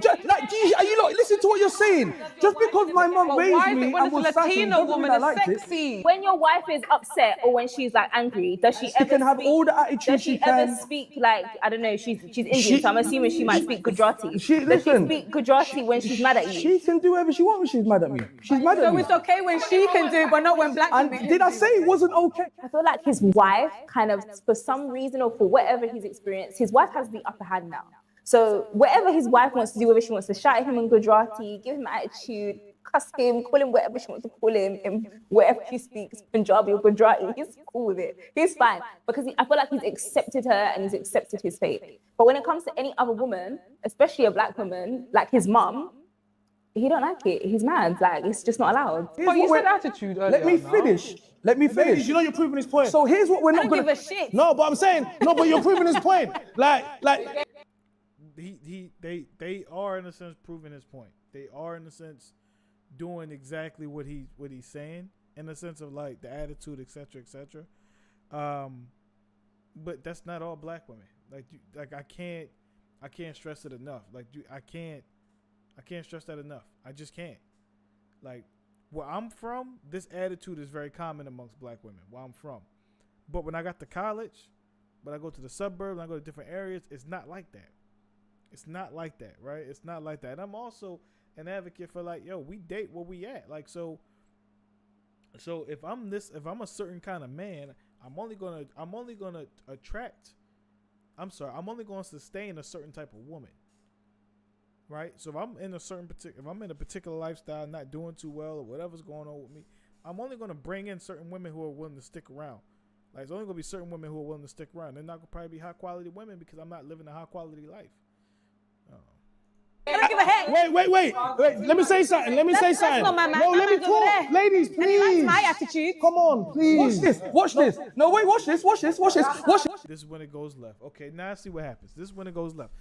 are you lot listen to what you're saying? Just because my mum But raised why is me it when and was it's a sassy Latina doesn't woman mean I that's liked it. sexy? When your wife is upset or when she's like angry, does she ever can have speak, all the attitude does she she ever can. speak like, I don't know, she's Indian, so I'm assuming she might speak Gujarati. Does she listen, speak Gujarati when she's mad at you? She can do whatever she wants when she's mad at me. She's mad at So me. it's okay when she can do, but not when black And women did can I say it wasn't okay? I feel like his wife kind of, for some reason or for whatever he's experienced, his wife has the upper hand now. So whatever his wife wants to do, whether she wants to shout at him in Gujarati, give him attitude, cuss him, call him whatever she wants to call him, in whatever she speaks, Punjabi or Gujarati, he's cool with it. He's fine because I feel like he's accepted her and he's accepted his fate. But when it comes to any other woman, especially a black woman, like his mum, he don't like it. He's mad. Like, it's just not allowed. But you said attitude earlier. Let me finish. Let me finish. Ladies, you know you're proving his point. So here's what we're I not don't gonna. give a shit. No, but I'm saying no, but you're proving his point. Like They are in a sense proving his point. They are in a sense doing exactly what he's saying in the sense of like the attitude, etc., etc. But that's not all black women. Like I can't stress it enough. I can't stress that enough. I just can't. Like where I'm from, this attitude is very common amongst black women. Where I'm from, but when I got to college, when I go to the suburbs, when I go to different areas, it's not like that. It's not like that, right? It's not like that. And I'm also an advocate for like, yo, we date where we at. Like so if I'm a certain kind of man, I'm only gonna attract I'm sorry, I'm only going to sustain a certain type of woman. Right? So if I'm in a particular lifestyle, not doing too well or whatever's going on with me, I'm only going to bring in certain women who are willing to stick around. Like, it's only going to be certain women who are willing to stick around. They're not going to probably be high quality women because I'm not living a high quality life. I don't give a heck. Wait. Let me say something. That's not my man. No, My let me man's over there. talk. Ladies, And he likes please. my attitude. Come on, please. Watch this. No, wait, watch this. This is when it goes left. Okay, now I see what happens. This is when it goes left.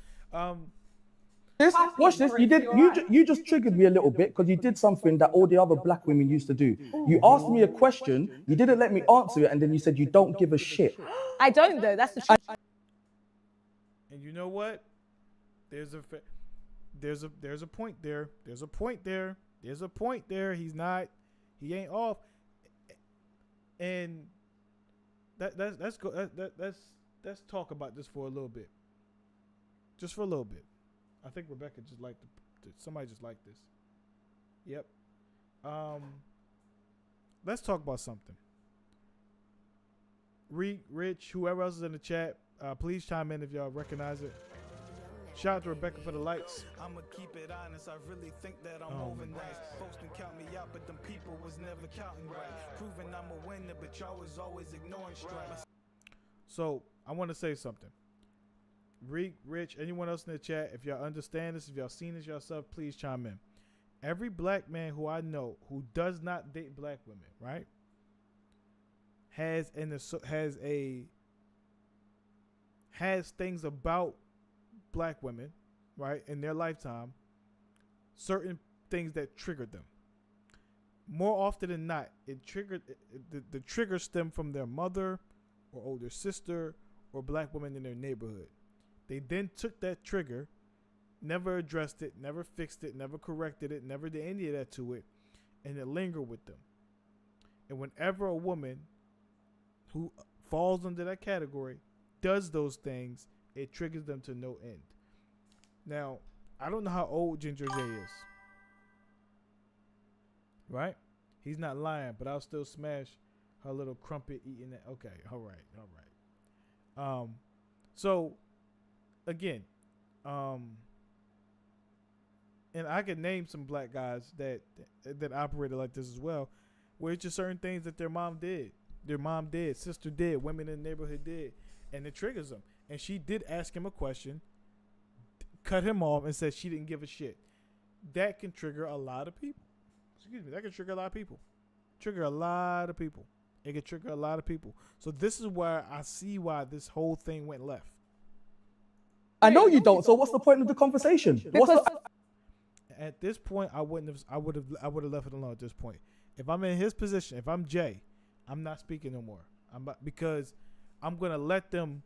Watch this. You just triggered me a little bit because you did something that all the other black women used to do. You asked me a question, you didn't let me answer it, and then you said you don't give a shit. I don't though. That's the truth. And you know what? There's a point there. There's a point there. He ain't off. And let's talk about this for a little bit. Just for a little bit. I think Rebecca just liked somebody just liked this. Yep. Let's talk about something. Rich, whoever else is in the chat, please chime in if y'all recognize it. Shout out to Rebecca for the lights. I'ma keep it honest, I really think that I'm overnight. Folks can count me out, but them people was never counting right. Proving I'm a winner, but y'all was always ignoring strikes. So I want to say something. Rich, anyone else in the chat, if y'all understand this, if y'all seen this yourself, please chime in. Every black man who I know who does not date black women, right, has things about black women, right, in their lifetime, certain things that triggered them. More often than not, the trigger stem from their mother or older sister or black women in their neighborhood. They then took that trigger, never addressed it, never fixed it, never corrected it, never did any of that to it, and it lingered with them. And whenever a woman who falls under that category does those things, it triggers them to no end. Now, I don't know how old Ginger J is. Right? He's not lying, but I'll still smash her little crumpet eating that. Okay, all right. So again, and I could name some black guys that operated like this as well, where it's just certain things that their mom did, sister did, women in the neighborhood did, and it triggers them. And she did ask him a question, cut him off, and said she didn't give a shit. That can trigger a lot of people. That can trigger a lot of people. It can trigger a lot of people. So this is where I see why this whole thing went left. I know you don't. So what's the point of the conversation? At this point, I would have left it alone. At this point, if I'm in his position, if I'm Jay, I'm not speaking no more. Because I'm gonna let them.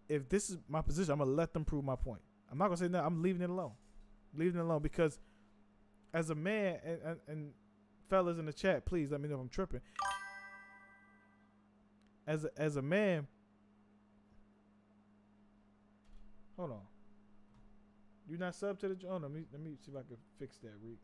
If this is my position, I'm gonna let them prove my point. I'm not gonna say no. I'm leaving it alone. Because as a man, and fellas in the chat, please let me know if I'm tripping. As a man. Hold on. You not sub to the joint? Let me see if I can fix that, Reek.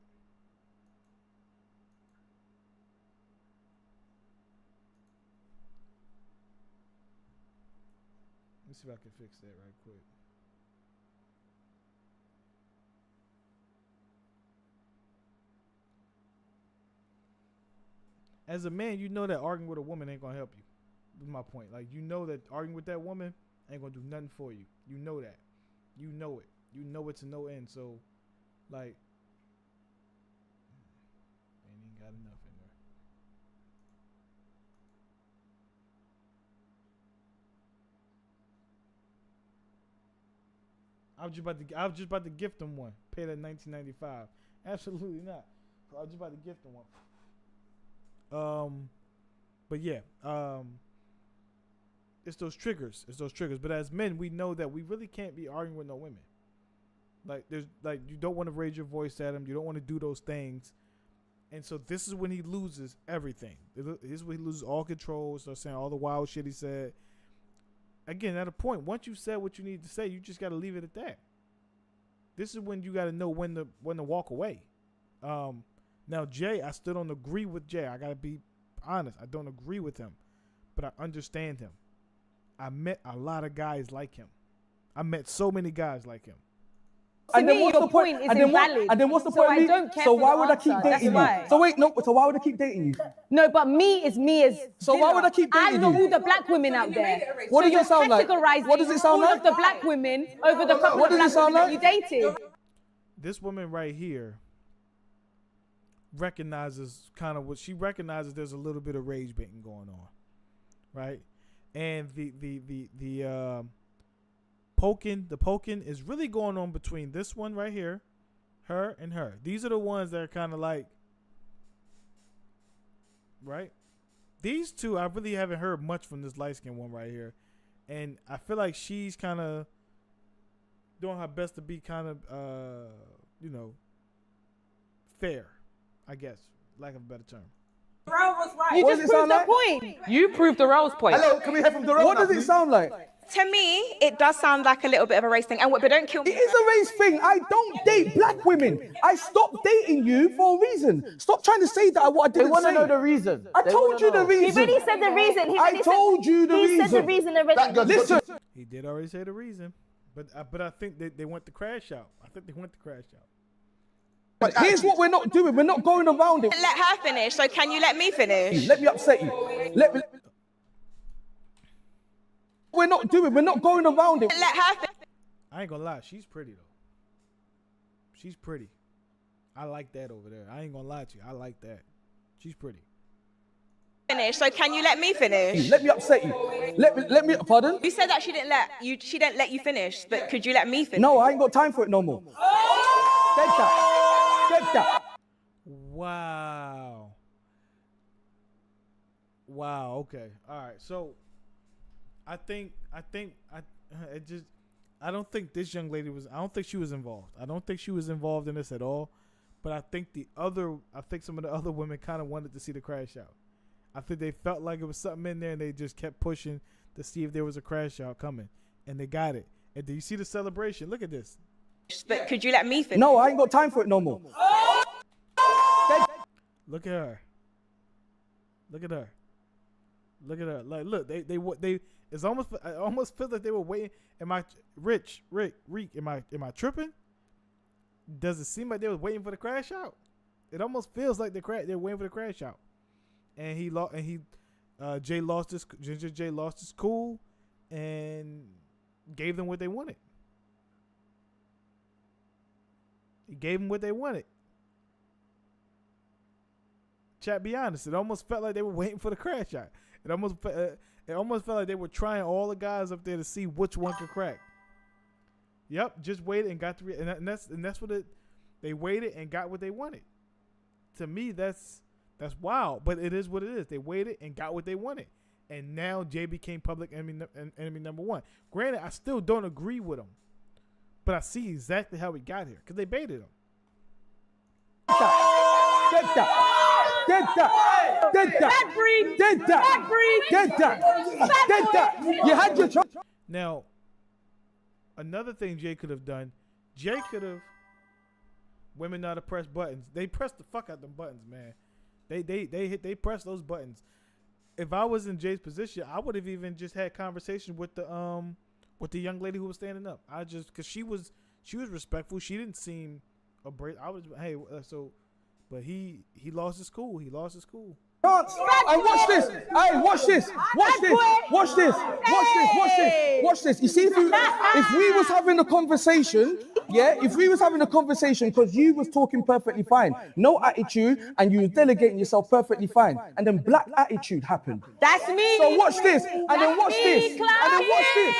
Let me see if I can fix that right quick. As a man, you know that arguing with a woman ain't gonna help you. That's my point. Like, you know that arguing with that woman ain't gonna do nothing for you. You know that. You know it. You know it to no end. So, like, ain't even got enough in there. I was just about to gift him one. Pay that $19.95. Absolutely not. I was just about to gift him one. But yeah. It's those triggers. But as men, we know that we really can't be arguing with no women. Like, you don't want to raise your voice at him. You don't want to do those things. And so this is when he loses everything. This is when he loses all control. Starts saying all the wild shit he said. Again, at a point, once you said what you need to say, you just got to leave it at that. This is when you got to know when to walk away. Now, Jay, I still don't agree with Jay. I got to be honest. I don't agree with him, but I understand him. I met a lot of guys like him. I met so many guys like him. To me, your point is invalid. And then what's the So point I of me? don't care So for why the would I keep answer, that's dating why. you? So wait, no. So why would I keep dating you? No, but me is me as. So why would I keep dating and not you? all the black women out there. What so does it sound like? categorizing What does it sound all like? of the black women over the couple What of does it black sound women that you dated. This woman right here recognizes kind of what she recognizes. There's a little bit of rage baiting going on, right? And the poking is really going on between this one right here, her and her. These are the ones that are kind of like, right? These two, I really haven't heard much from this light-skinned one right here. And I feel like she's kind of doing her best to be kind of, fair, I guess, lack of a better term. Darrell was right. What You does just it proved sound the like? point. You proved Darrell's point. Hello, can we hear from Darrell? What now, does it please? sound like? To me, it does sound like a little bit of a race thing. And but don't kill me. It is a race thing. I don't date black women. I stopped dating you for a reason. Stop trying to say that what I They didn't want say. to know the reason. I They told wanna you the know. reason. He already said the reason. I told you the reason. He said the reason already. Listen. He did already say the reason, but I think they went to crash out. I think they went to crash out. But Here's what we're not doing. We're not going around it. Let her finish. So can you let me finish? Let me upset you. We're not doing. We're not going around it. Let her finish. I ain't gonna lie, she's pretty though. She's pretty. I like that over there. I ain't gonna lie to you. I like that. She's pretty. So can you let me finish? Let me upset you. Let me. Pardon? You said that she didn't let you finish, but could you let me finish? No, I ain't got time for it no more. Get that. Wow. Okay. All right. So, I don't think this young lady was. I don't think she was involved. I don't think she was involved in this at all. But I think some of the other women kind of wanted to see the crash out. I think they felt like it was something in there, and they just kept pushing to see if there was a crash out coming, and they got it. And do you see the celebration? Look at this. But could you let me finish? No, I ain't got time for it no more. Look at her. Look at her. Look at her. Like, look, they. It's almost. I almost feel like they were waiting. Am I Rick? Am I tripping? Does it seem like they were waiting for the crash out? It almost feels like they're waiting for the crash out. And Jay lost his cool, and gave them what they wanted. He gave them what they wanted. Chat, be honest. It almost felt like they were waiting for the crash out. It almost felt like they were trying all the guys up there to see which one could crack. Yep, just waited and got and that's what they waited and got what they wanted. To me, that's wild, but it is what it is. They waited and got what they wanted, and now Jay became public enemy number one. Granted, I still don't agree with him, but I see exactly how he got here because they baited him. You had your choice. Now, another thing Jay could have done, Jay could have. Women know how to press buttons. They press the fuck out them buttons, man. They press those buttons. If I was in Jay's position, I would have even just had conversation with the young lady who was standing up. Because she was respectful. She didn't seem abrasive. But he lost his cool. He lost his cool. And watch this. Hey, watch this. Watch this. You see, if we was having a conversation, because you was talking perfectly fine, no attitude, and you was delegating yourself perfectly fine, and then black attitude happened. That's me. So watch this, and then watch this, and then watch this.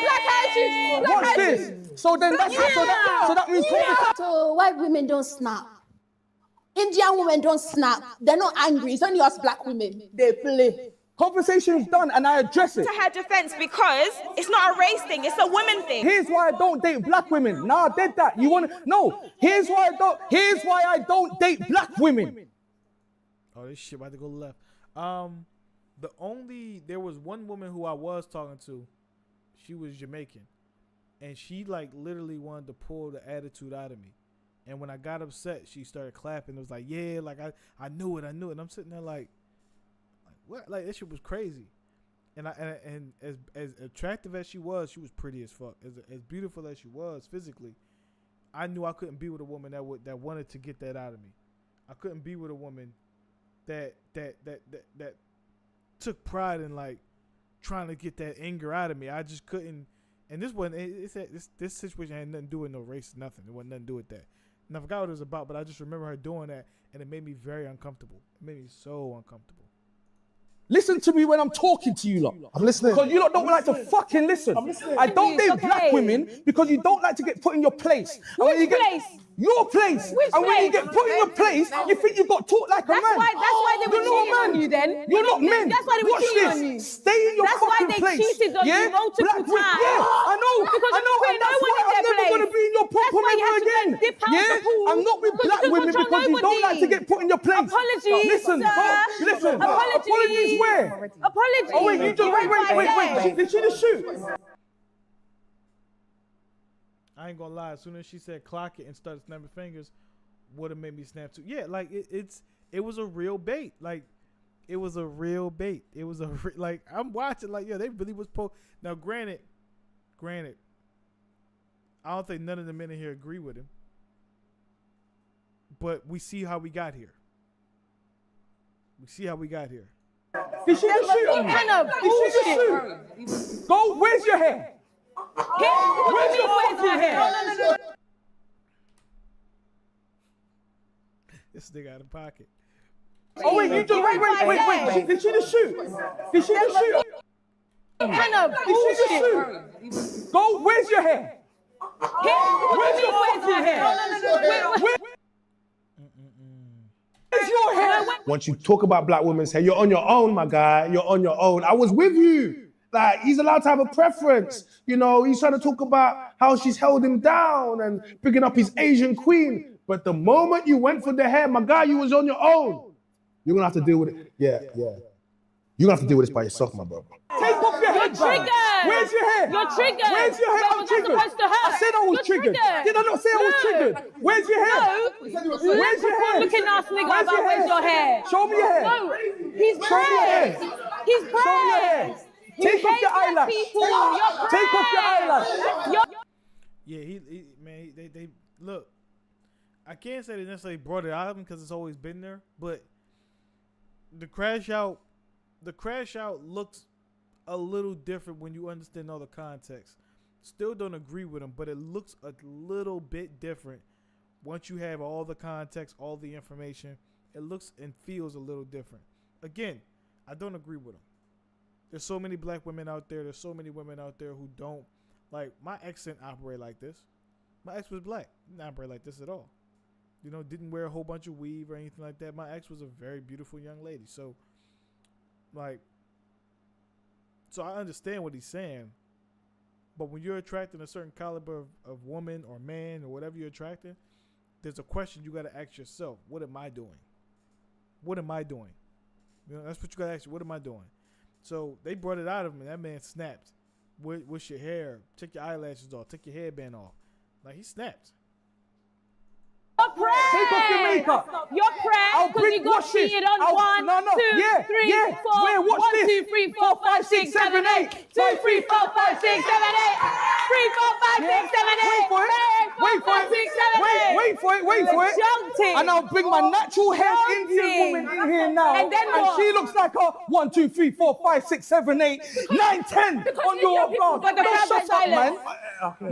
Black attitude. Watch this. So then that's so that means. So white women don't snap. Indian women don't snap. They're not angry. It's only us black women. They play. Conversation is done, and I address it. To her defense, because it's not a race thing, it's a woman thing. Here's why I don't date black women. Nah, I did that. You wanna no? Here's why I don't date black women. Oh, this shit about to go left. There was one woman who I was talking to. She was Jamaican, and she like literally wanted to pull the attitude out of me. And when I got upset, she started clapping. It was like, yeah, like I knew it. And I'm sitting there like what? Like, this shit was crazy. And as attractive as she was pretty as fuck. As beautiful as she was physically, I knew I couldn't be with a woman that wanted to get that out of me. I couldn't be with a woman that took pride in like trying to get that anger out of me. I just couldn't. And this situation had nothing to do with no race, nothing. It wasn't nothing to do with that. And I forgot what it was about, but I just remember her doing that, and it made me very uncomfortable. It made me so uncomfortable. Listen to me when I'm talking to you lot. I'm listening. Because you lot don't like to fucking listen. I don't date black women because you don't like to get put in your place. Which place? Your place. Which and when you place? get put in your place, you think you got taught like a man. That's why they were cheating on you then. You're not men. That's why they were Watch cheating this. on you. Stay in your That's why fucking they place. cheated on you multiple times. Yeah, I know. Because I know. you And that's put no why one in I'm their never going to place. be in your pom That's why you ever had to again. dip out Yeah, the pool. I'm not with Because black you women control because you don't like to nobody. get put in your place. Apologies, Listen, sir. listen. Apologies. where? Apologies. Oh wait, you just wait. Did she just shoot? I ain't gonna lie. As soon as she said clock it and started snapping fingers, would have made me snap too. Yeah, like it was a real bait. Like it was a real bait. It was like I'm watching. Like they really was Now, granted, I don't think none of the men in here agree with him. But we see how we got here. Did she just shoot? What kind of bullshit? Go. Where's your hair? Where's your fucking hair? No. This nigga out of pocket. Oh wait, you just wait. Did she just shoot? What kind of bullshit? Go. Where's your hair? Where's your fucking hair? Where's your hair? Once you talk about black women's hair, you're on your own, my guy. You're on your own. I was with you. Like, he's allowed to have a preference. You know, he's trying to talk about how she's held him down and picking up his Asian queen. But the moment you went for the hair, my guy, you was on your own. You're going to have to deal with it. Yeah. You're going to have to deal with this by yourself, my brother. Take off your head, You're triggered. Where's your hair? You're triggered. Where's your hair? No, I'm that's triggered. supposed to hurt. I said I was You're triggered. triggered. Did I not say I was triggered? Where's your hair? No. Where's your hair? Looking ass nigga Where's about your where's hair? your hair? Show me your hair. No. He's Show me your hair. pressed. He's Show me your hair. pressed. Take off your eyelash. Take off your eyelash. Yeah, they look. I can't say they necessarily brought it out of him because it's always been there, but the crash out looks a little different when you understand all the context. Still don't agree with him, but it looks a little bit different once you have all the context, all the information. It looks and feels a little different. Again, I don't agree with him. There's so many black women out there. There's so many women out there who don't. Like, my ex didn't operate like this. My ex was black. Didn't operate like this at all. You know, didn't wear a whole bunch of weave or anything like that. My ex was a very beautiful young lady. So, like, so I understand what he's saying. But when you're attracting a certain caliber of woman or man or whatever you're attracting, there's a question you got to ask yourself. What am I doing? What am I doing? You know, that's what you got to ask you. What am I doing? So they brought it out of him, and that man snapped. What's your hair? Take your eyelashes off. Take your headband off. Like, he snapped. You're pressed. Take off your makeup. You're pressed because you got cheated on 1, 2, 3, 4. Where? Watch 1, this. 2, 3, 4, 5, 6, 7, 8. 2, 3, 4, 5, 6, 7, 8. 3, 4, 5, 6, 7, 8. Wait for it. Jumped it. And I'll bring my natural hair Indian woman in here now. And then what? she looks like a 1, 2, 3, 4, 5, 6, 7, 8, 9, 10 on your ground. But the crowd was silent.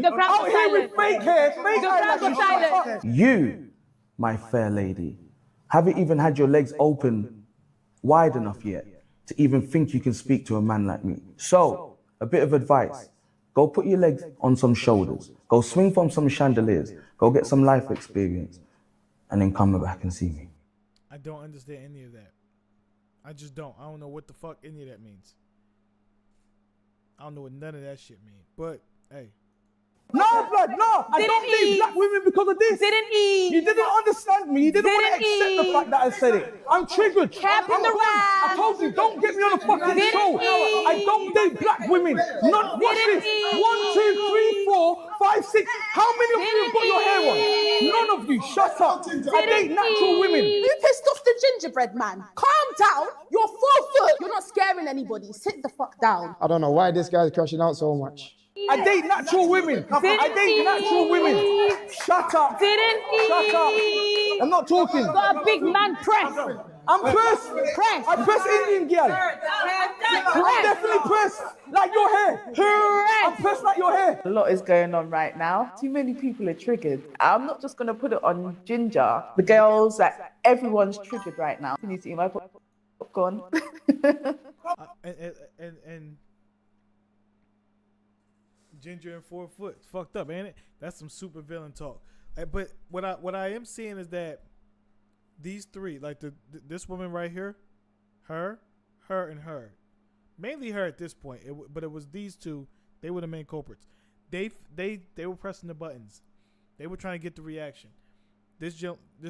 The crowd Out was here silent. with fake hair, fake The crowd was silent. eyelashes. You, my fair lady, haven't even had your legs open wide enough yet to even think you can speak to a man like me. So, a bit of advice. Go put your legs on some shoulders. Go swing from some chandeliers. Go get some life experience. And then come back and see me. I don't understand any of that. I just don't. I don't know what the fuck any of that means. I don't know what none of that shit means. But, hey. No, blood. said, no, I don't date black women because of this. Didn't he? You didn't understand me. You didn't want to accept the fact that I said it. I'm triggered. Cap in the I told you, don't get me on a fucking show. I don't date black women. Not watch this. 1, 2, 3, 4, 5, 6. How many of you have got your hair on? None of you. Shut up. I date natural women. You pissed off the gingerbread man. Calm down. You're 4 foot. You're not scaring anybody. Sit the fuck down. I don't know why this guy's crashing out so much. I date natural women. I date natural women. Shut up. Shut up. I'm not talking. Got a big man press. I'm pressed. I press Indian girl. I'm definitely pressed. Like your hair. I'm pressed like your hair. A lot is going on right now. Too many people are triggered. I'm not just going to put it on Ginger. The girls, like, everyone's triggered right now. Can you see my popcorn? And Ginger and 4 foot. It's fucked up, ain't it? That's some super villain talk. But what I am seeing is that these three, like this woman right here, her, and her, mainly her at this point. But it was these two. They were the main culprits. They were pressing the buttons. They were trying to get the reaction. This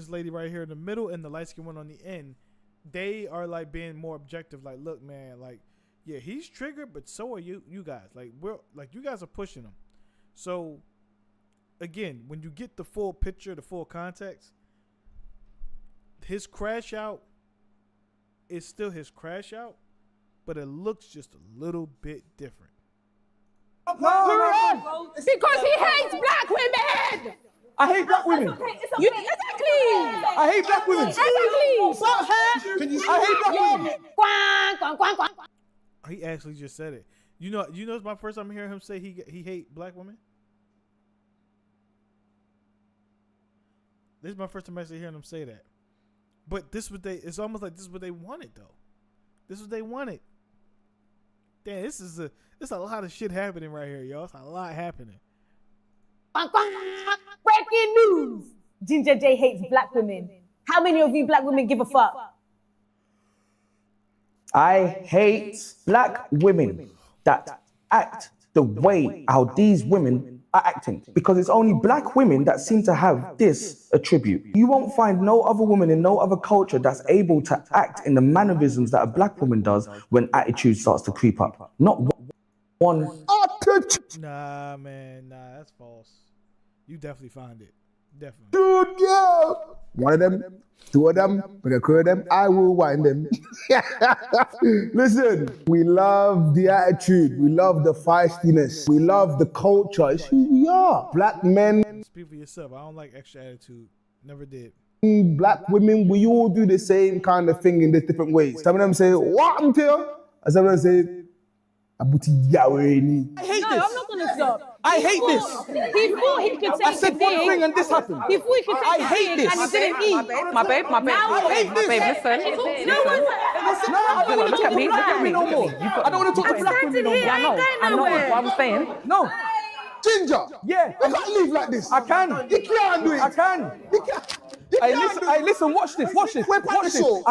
lady right here in the middle and the light skin one on the end, they are like being more objective. Like, look, man, like, yeah, he's triggered, but so are you guys. Like, you guys are pushing him. So, again, when you get the full picture, the full context, his crash out is still his crash out, but it looks just a little bit different. No. Because he hates black women. I hate black women. Exactly. I hate black women. Exactly. I hate black women. He actually just said it. You know, it's my first time hearing him say he hate black women. This is my first time actually hearing him say that. But it's almost like this is what they wanted, though. This is what they wanted. Damn, there's a lot of shit happening right here, y'all. It's a lot happening. Breaking news. Ginger J hates black women. How many of you black women give a fuck? I hate black women that act the way how these women are acting, because it's only black women that seem to have this attribute. You won't find no other woman in no other culture that's able to act in the mannerisms that a black woman does when attitude starts to creep up. Not one. Nah, man, that's false. You definitely find it. Definitely. Dude, yeah. One of them, 2 of them, but a crew of them, I will wind them. Listen, we love the attitude. We love the feistiness. We love the culture. It's who we are. Black men. Speak for yourself. I don't like extra attitude. Never did. Black women, we all do the same kind of thing in different ways. Some of them say, what I'm telling you? And some of them say, I hate this. I'm not gonna stop. I hate this. He thought he could say I said one thing and this happened. He thought he could say I hate this. and he didn't eat. My babe. I hate this. Listen. No, I don't want to talk to black women no more. I don't want to talk to black women no more. I know what I'm saying. No. Ginger. Yeah. You can't live like this. I can. You can't do it. I can. You can't. Listen, watch this. Watch this. I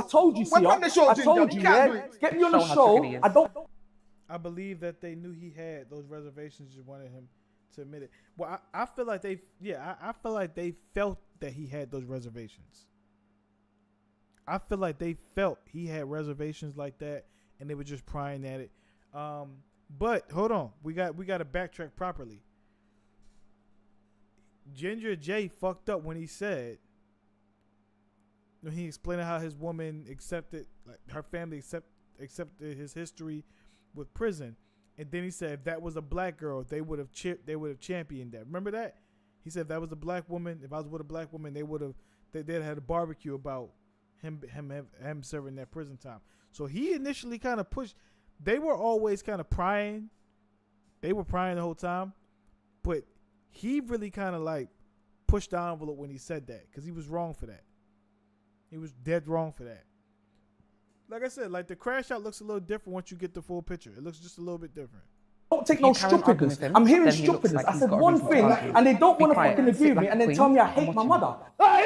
told you, see. I told you, yeah. Get me on the show. I don't. I believe that they knew he had those reservations. Just wanted him to admit it. Well, I feel like I feel like they felt that he had those reservations. I feel like they felt he had reservations like that, and they were just prying at it. But hold on, we got to backtrack properly. Ginger J fucked up when he said, when he explained how his woman accepted, like her family accepted his history with prison, and then he said if that was a black girl, they would have championed that. Remember that? He said if that was a black woman, if I was with a black woman, they'd had a barbecue about him serving that prison time. So he initially kind of pushed. They were always kind of prying. They were prying the whole time, but he really kind of like pushed the envelope when he said that, because he was wrong for that. He was dead wrong for that. Like I said, like the crash out looks a little different once you get the full picture. It looks just a little bit different. Don't take no stupidness. I'm hearing stupidness. I said one thing, and they don't want to fucking agree with me, and then tell me I hate my mother. How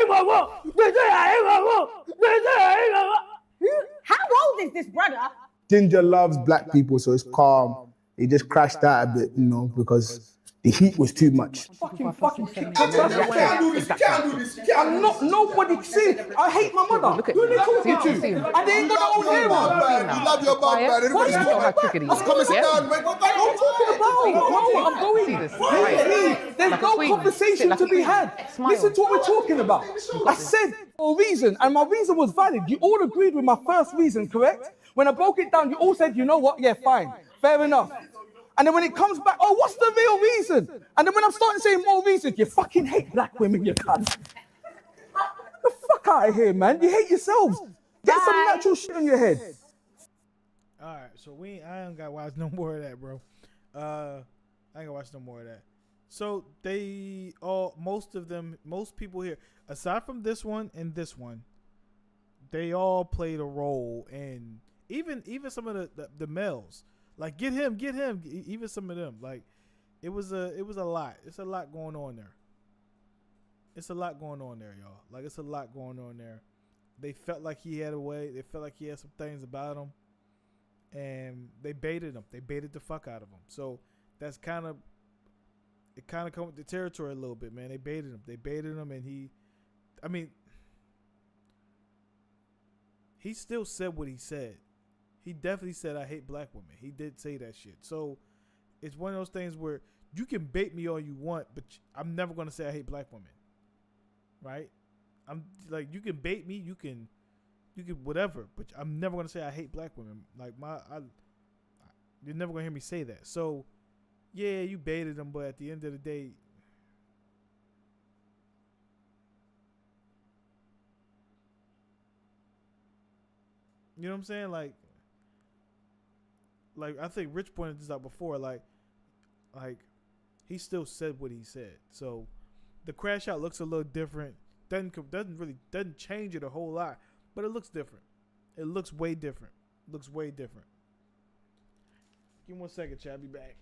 old is this brother? Ginger loves black people, so it's calm. He just crashed out a bit, because The heat was too much. Fucking I'm not nobody. See, I hate my mother. Look at Who are they talking see, to? see. And they ain't got no own hair on. You love your mum, man. Everybody's You don't have trickery. Let's come and sit down, mate. What are you talking about? No, I'm going. See this? There's Like a no queen. conversation Sit like to a be queen. had. Smile. Listen to what we're talking about. I said for a reason, and my reason was valid. You all agreed with my first reason, correct? When I broke it down, you all said, you know what? Yeah, fine. Fair enough. And then when it comes back, oh, what's the real reason? And then when I'm starting saying more reasons, you fucking hate black women, you cunt. The fuck out of here, man. You hate yourselves. Get some natural shit on your head. All right, so I ain't got to watch no more of that, bro. I ain't gonna watch no more of that. So most people here, aside from this one and this one, they all played a role, and even some of the males, like get him, even some of them, like it was a lot. It's a lot going on there. It's a lot going on there, y'all. Like it's a lot going on there. They felt like he had a way. They felt like he had some things about him, and they baited him. They baited the fuck out of him. So that's kind of come with the territory a little bit, man. They baited him, and he still said what he said. He definitely said, I hate black women. He did say that shit. So it's one of those things where you can bait me all you want, but I'm never going to say I hate black women. Right? I'm like, you can bait me, you can whatever, but I'm never going to say I hate black women. Like you're never going to hear me say that. So yeah, you baited him, but at the end of the day, you know what I'm saying? Like I think Rich pointed this out before. Like he still said what he said. So the crash out looks a little different. Doesn't change it a whole lot, but it looks different. It looks way different. Give me 1 second, chat. I'll be back.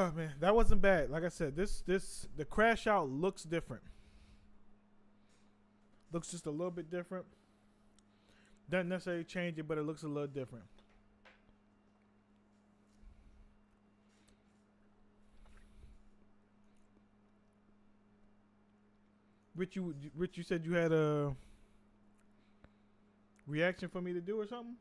Oh man, that wasn't bad. Like I said, the Crash Out looks different. Looks just a little bit different. Doesn't necessarily change it, but it looks a little different. Rich, you said you had a reaction for me to do or something?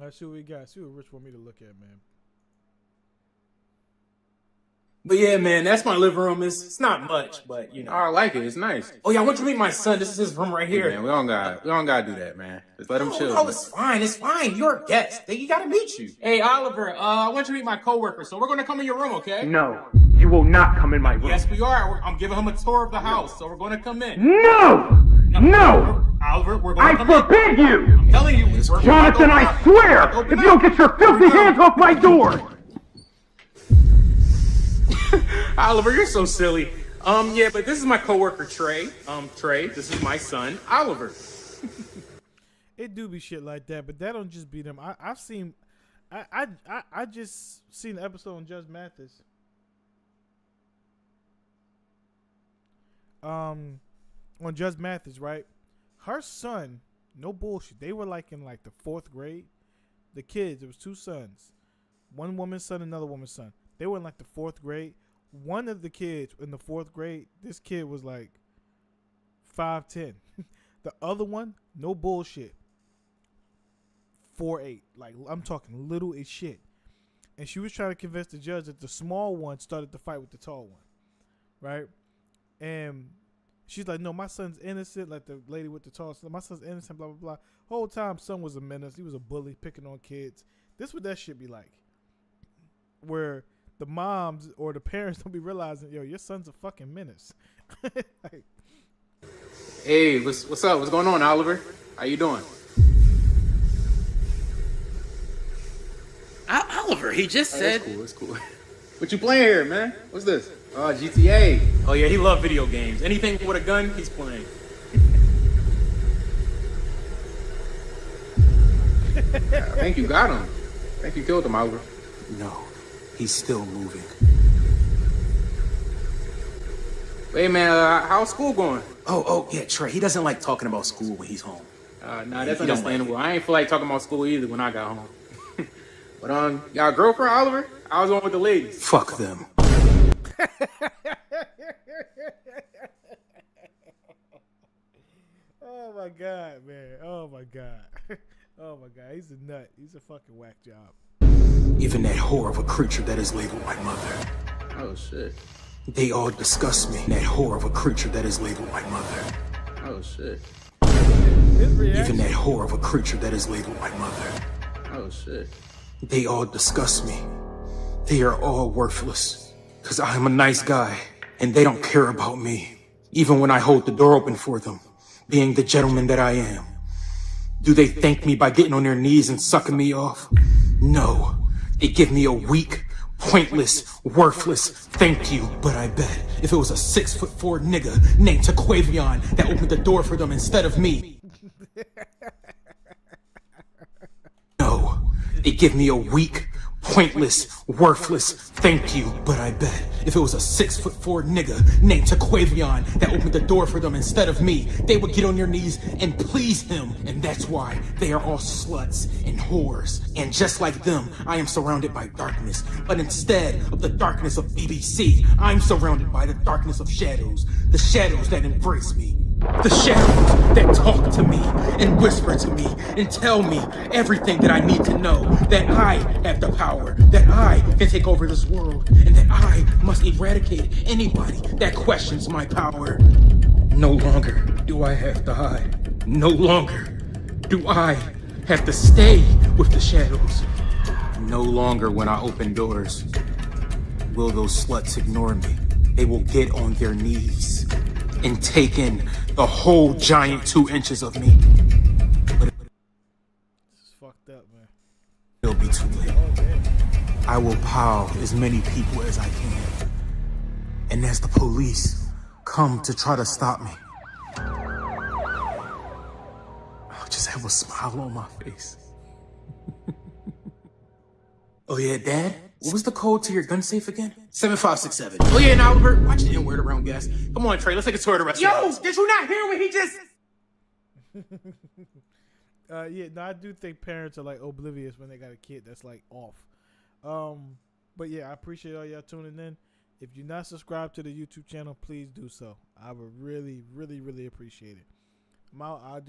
Let's see what we got. See what Rich want me to look at, man. But yeah, man, that's my living room. It's not much, but you know. I like it. It's nice. Oh yeah, I want you to meet my son. This is his room right here. Man, we don't gotta do that, man. Just let him chill. Oh, it's fine. It's fine. You're a guest. He gotta meet you. Hey, Oliver, I want you to meet my coworker. So we're gonna come in your room, okay? No, you will not come in my room. Yes, we are. I'm giving him a tour of the house, so we're gonna come in. No! Oliver, we're going to I come in. forbid you! I'm telling you, Jonathan, I swear, if you don't get your filthy hands off my door! Oliver, you're so silly. Yeah, but this is my coworker Trey. Trey, this is my son, Oliver. It do be shit like that, but that don't just be them. I just seen the episode on Judge Mathis. On Judge Mathis, right? Her son, no bullshit. They were like in like the 4th grade. The kids, it was 2 sons. One woman's son, another woman's son. They were in like the 4th grade. One of the kids in the 4th grade, this kid was like 5'10". The other one, no bullshit, 4'8". Like, I'm talking little as shit. And she was trying to convince the judge that the small one started to fight with the tall one. Right? And she's like, no, my son's innocent, like the lady with the tall son. My son's innocent, blah, blah, blah. Whole time, son was a menace. He was a bully, picking on kids. This what that shit be like. Where the moms or the parents don't be realizing, yo, your son's a fucking menace. Like, Hey, what's up? What's going on, Oliver? How you doing? Oliver, he just said. It's cool. What you playing here, man? What's this? Oh, GTA. Oh yeah, he loved video games. Anything with a gun, he's playing. I think you got him. I think you killed him, Oliver. No, he's still moving. Hey, man, how's school going? Oh, yeah, Trey, he doesn't like talking about school when he's home. Nah, that's understandable. I ain't feel like talking about school either when I got home. But, you got a girlfriend, Oliver? I was on with the ladies. Fuck them. oh my God, man. Oh my God. Oh my God. He's a nut. He's a fucking whack job. Even that whore of a creature that is labeled my mother. Oh, shit. They all disgust me. That whore of a creature that is labeled my mother. Oh, shit. Even that whore of a creature that is labeled my mother. Oh, shit. They all disgust me. They are all worthless. Cause I'm a nice guy, and they don't care about me. Even when I hold the door open for them, being the gentleman that I am. Do they thank me by getting on their knees and sucking me off? No. They give me a weak, pointless, worthless thank you. But I bet if it was a 6'4" nigga named Taquavion that opened the door for them instead of me. No. They give me a weak, pointless, worthless thank you. But I bet If it was a 6'4" nigga named Taquavion that opened the door for them instead of me, they would get on their knees and please him. And that's why they are all sluts and whores. And just like them, I am surrounded by darkness. But instead of the darkness of BBC, I'm surrounded by the darkness of shadows. The shadows that embrace me. The shadows that talk to me and whisper to me and tell me everything that I need to know. That I have the power, that I can take over this world, and that I must eradicate anybody that questions my power. No longer do I have to hide. No longer do I have to stay with the shadows. No longer when I open doors will those sluts ignore me. They will get on their knees and take in the whole giant 2 inches of me. But It's fucked up, man. it'll be too late. I will pow as many people as I can. And as the police come to try to stop me, I'll just have a smile on my face. Oh yeah, Dad? What was the code to your gun safe again? 7567. Oh yeah, and Oliver, watch the N-word around gas. Come on, Trey, let's take a tour of the rest of the house. Did you not hear what he just... Yeah, no, I do think parents are like oblivious when they got a kid that's like off. But yeah, I appreciate all y'all tuning in. If you're not subscribed to the YouTube channel, please do so. I would really, really, really appreciate it. I'll do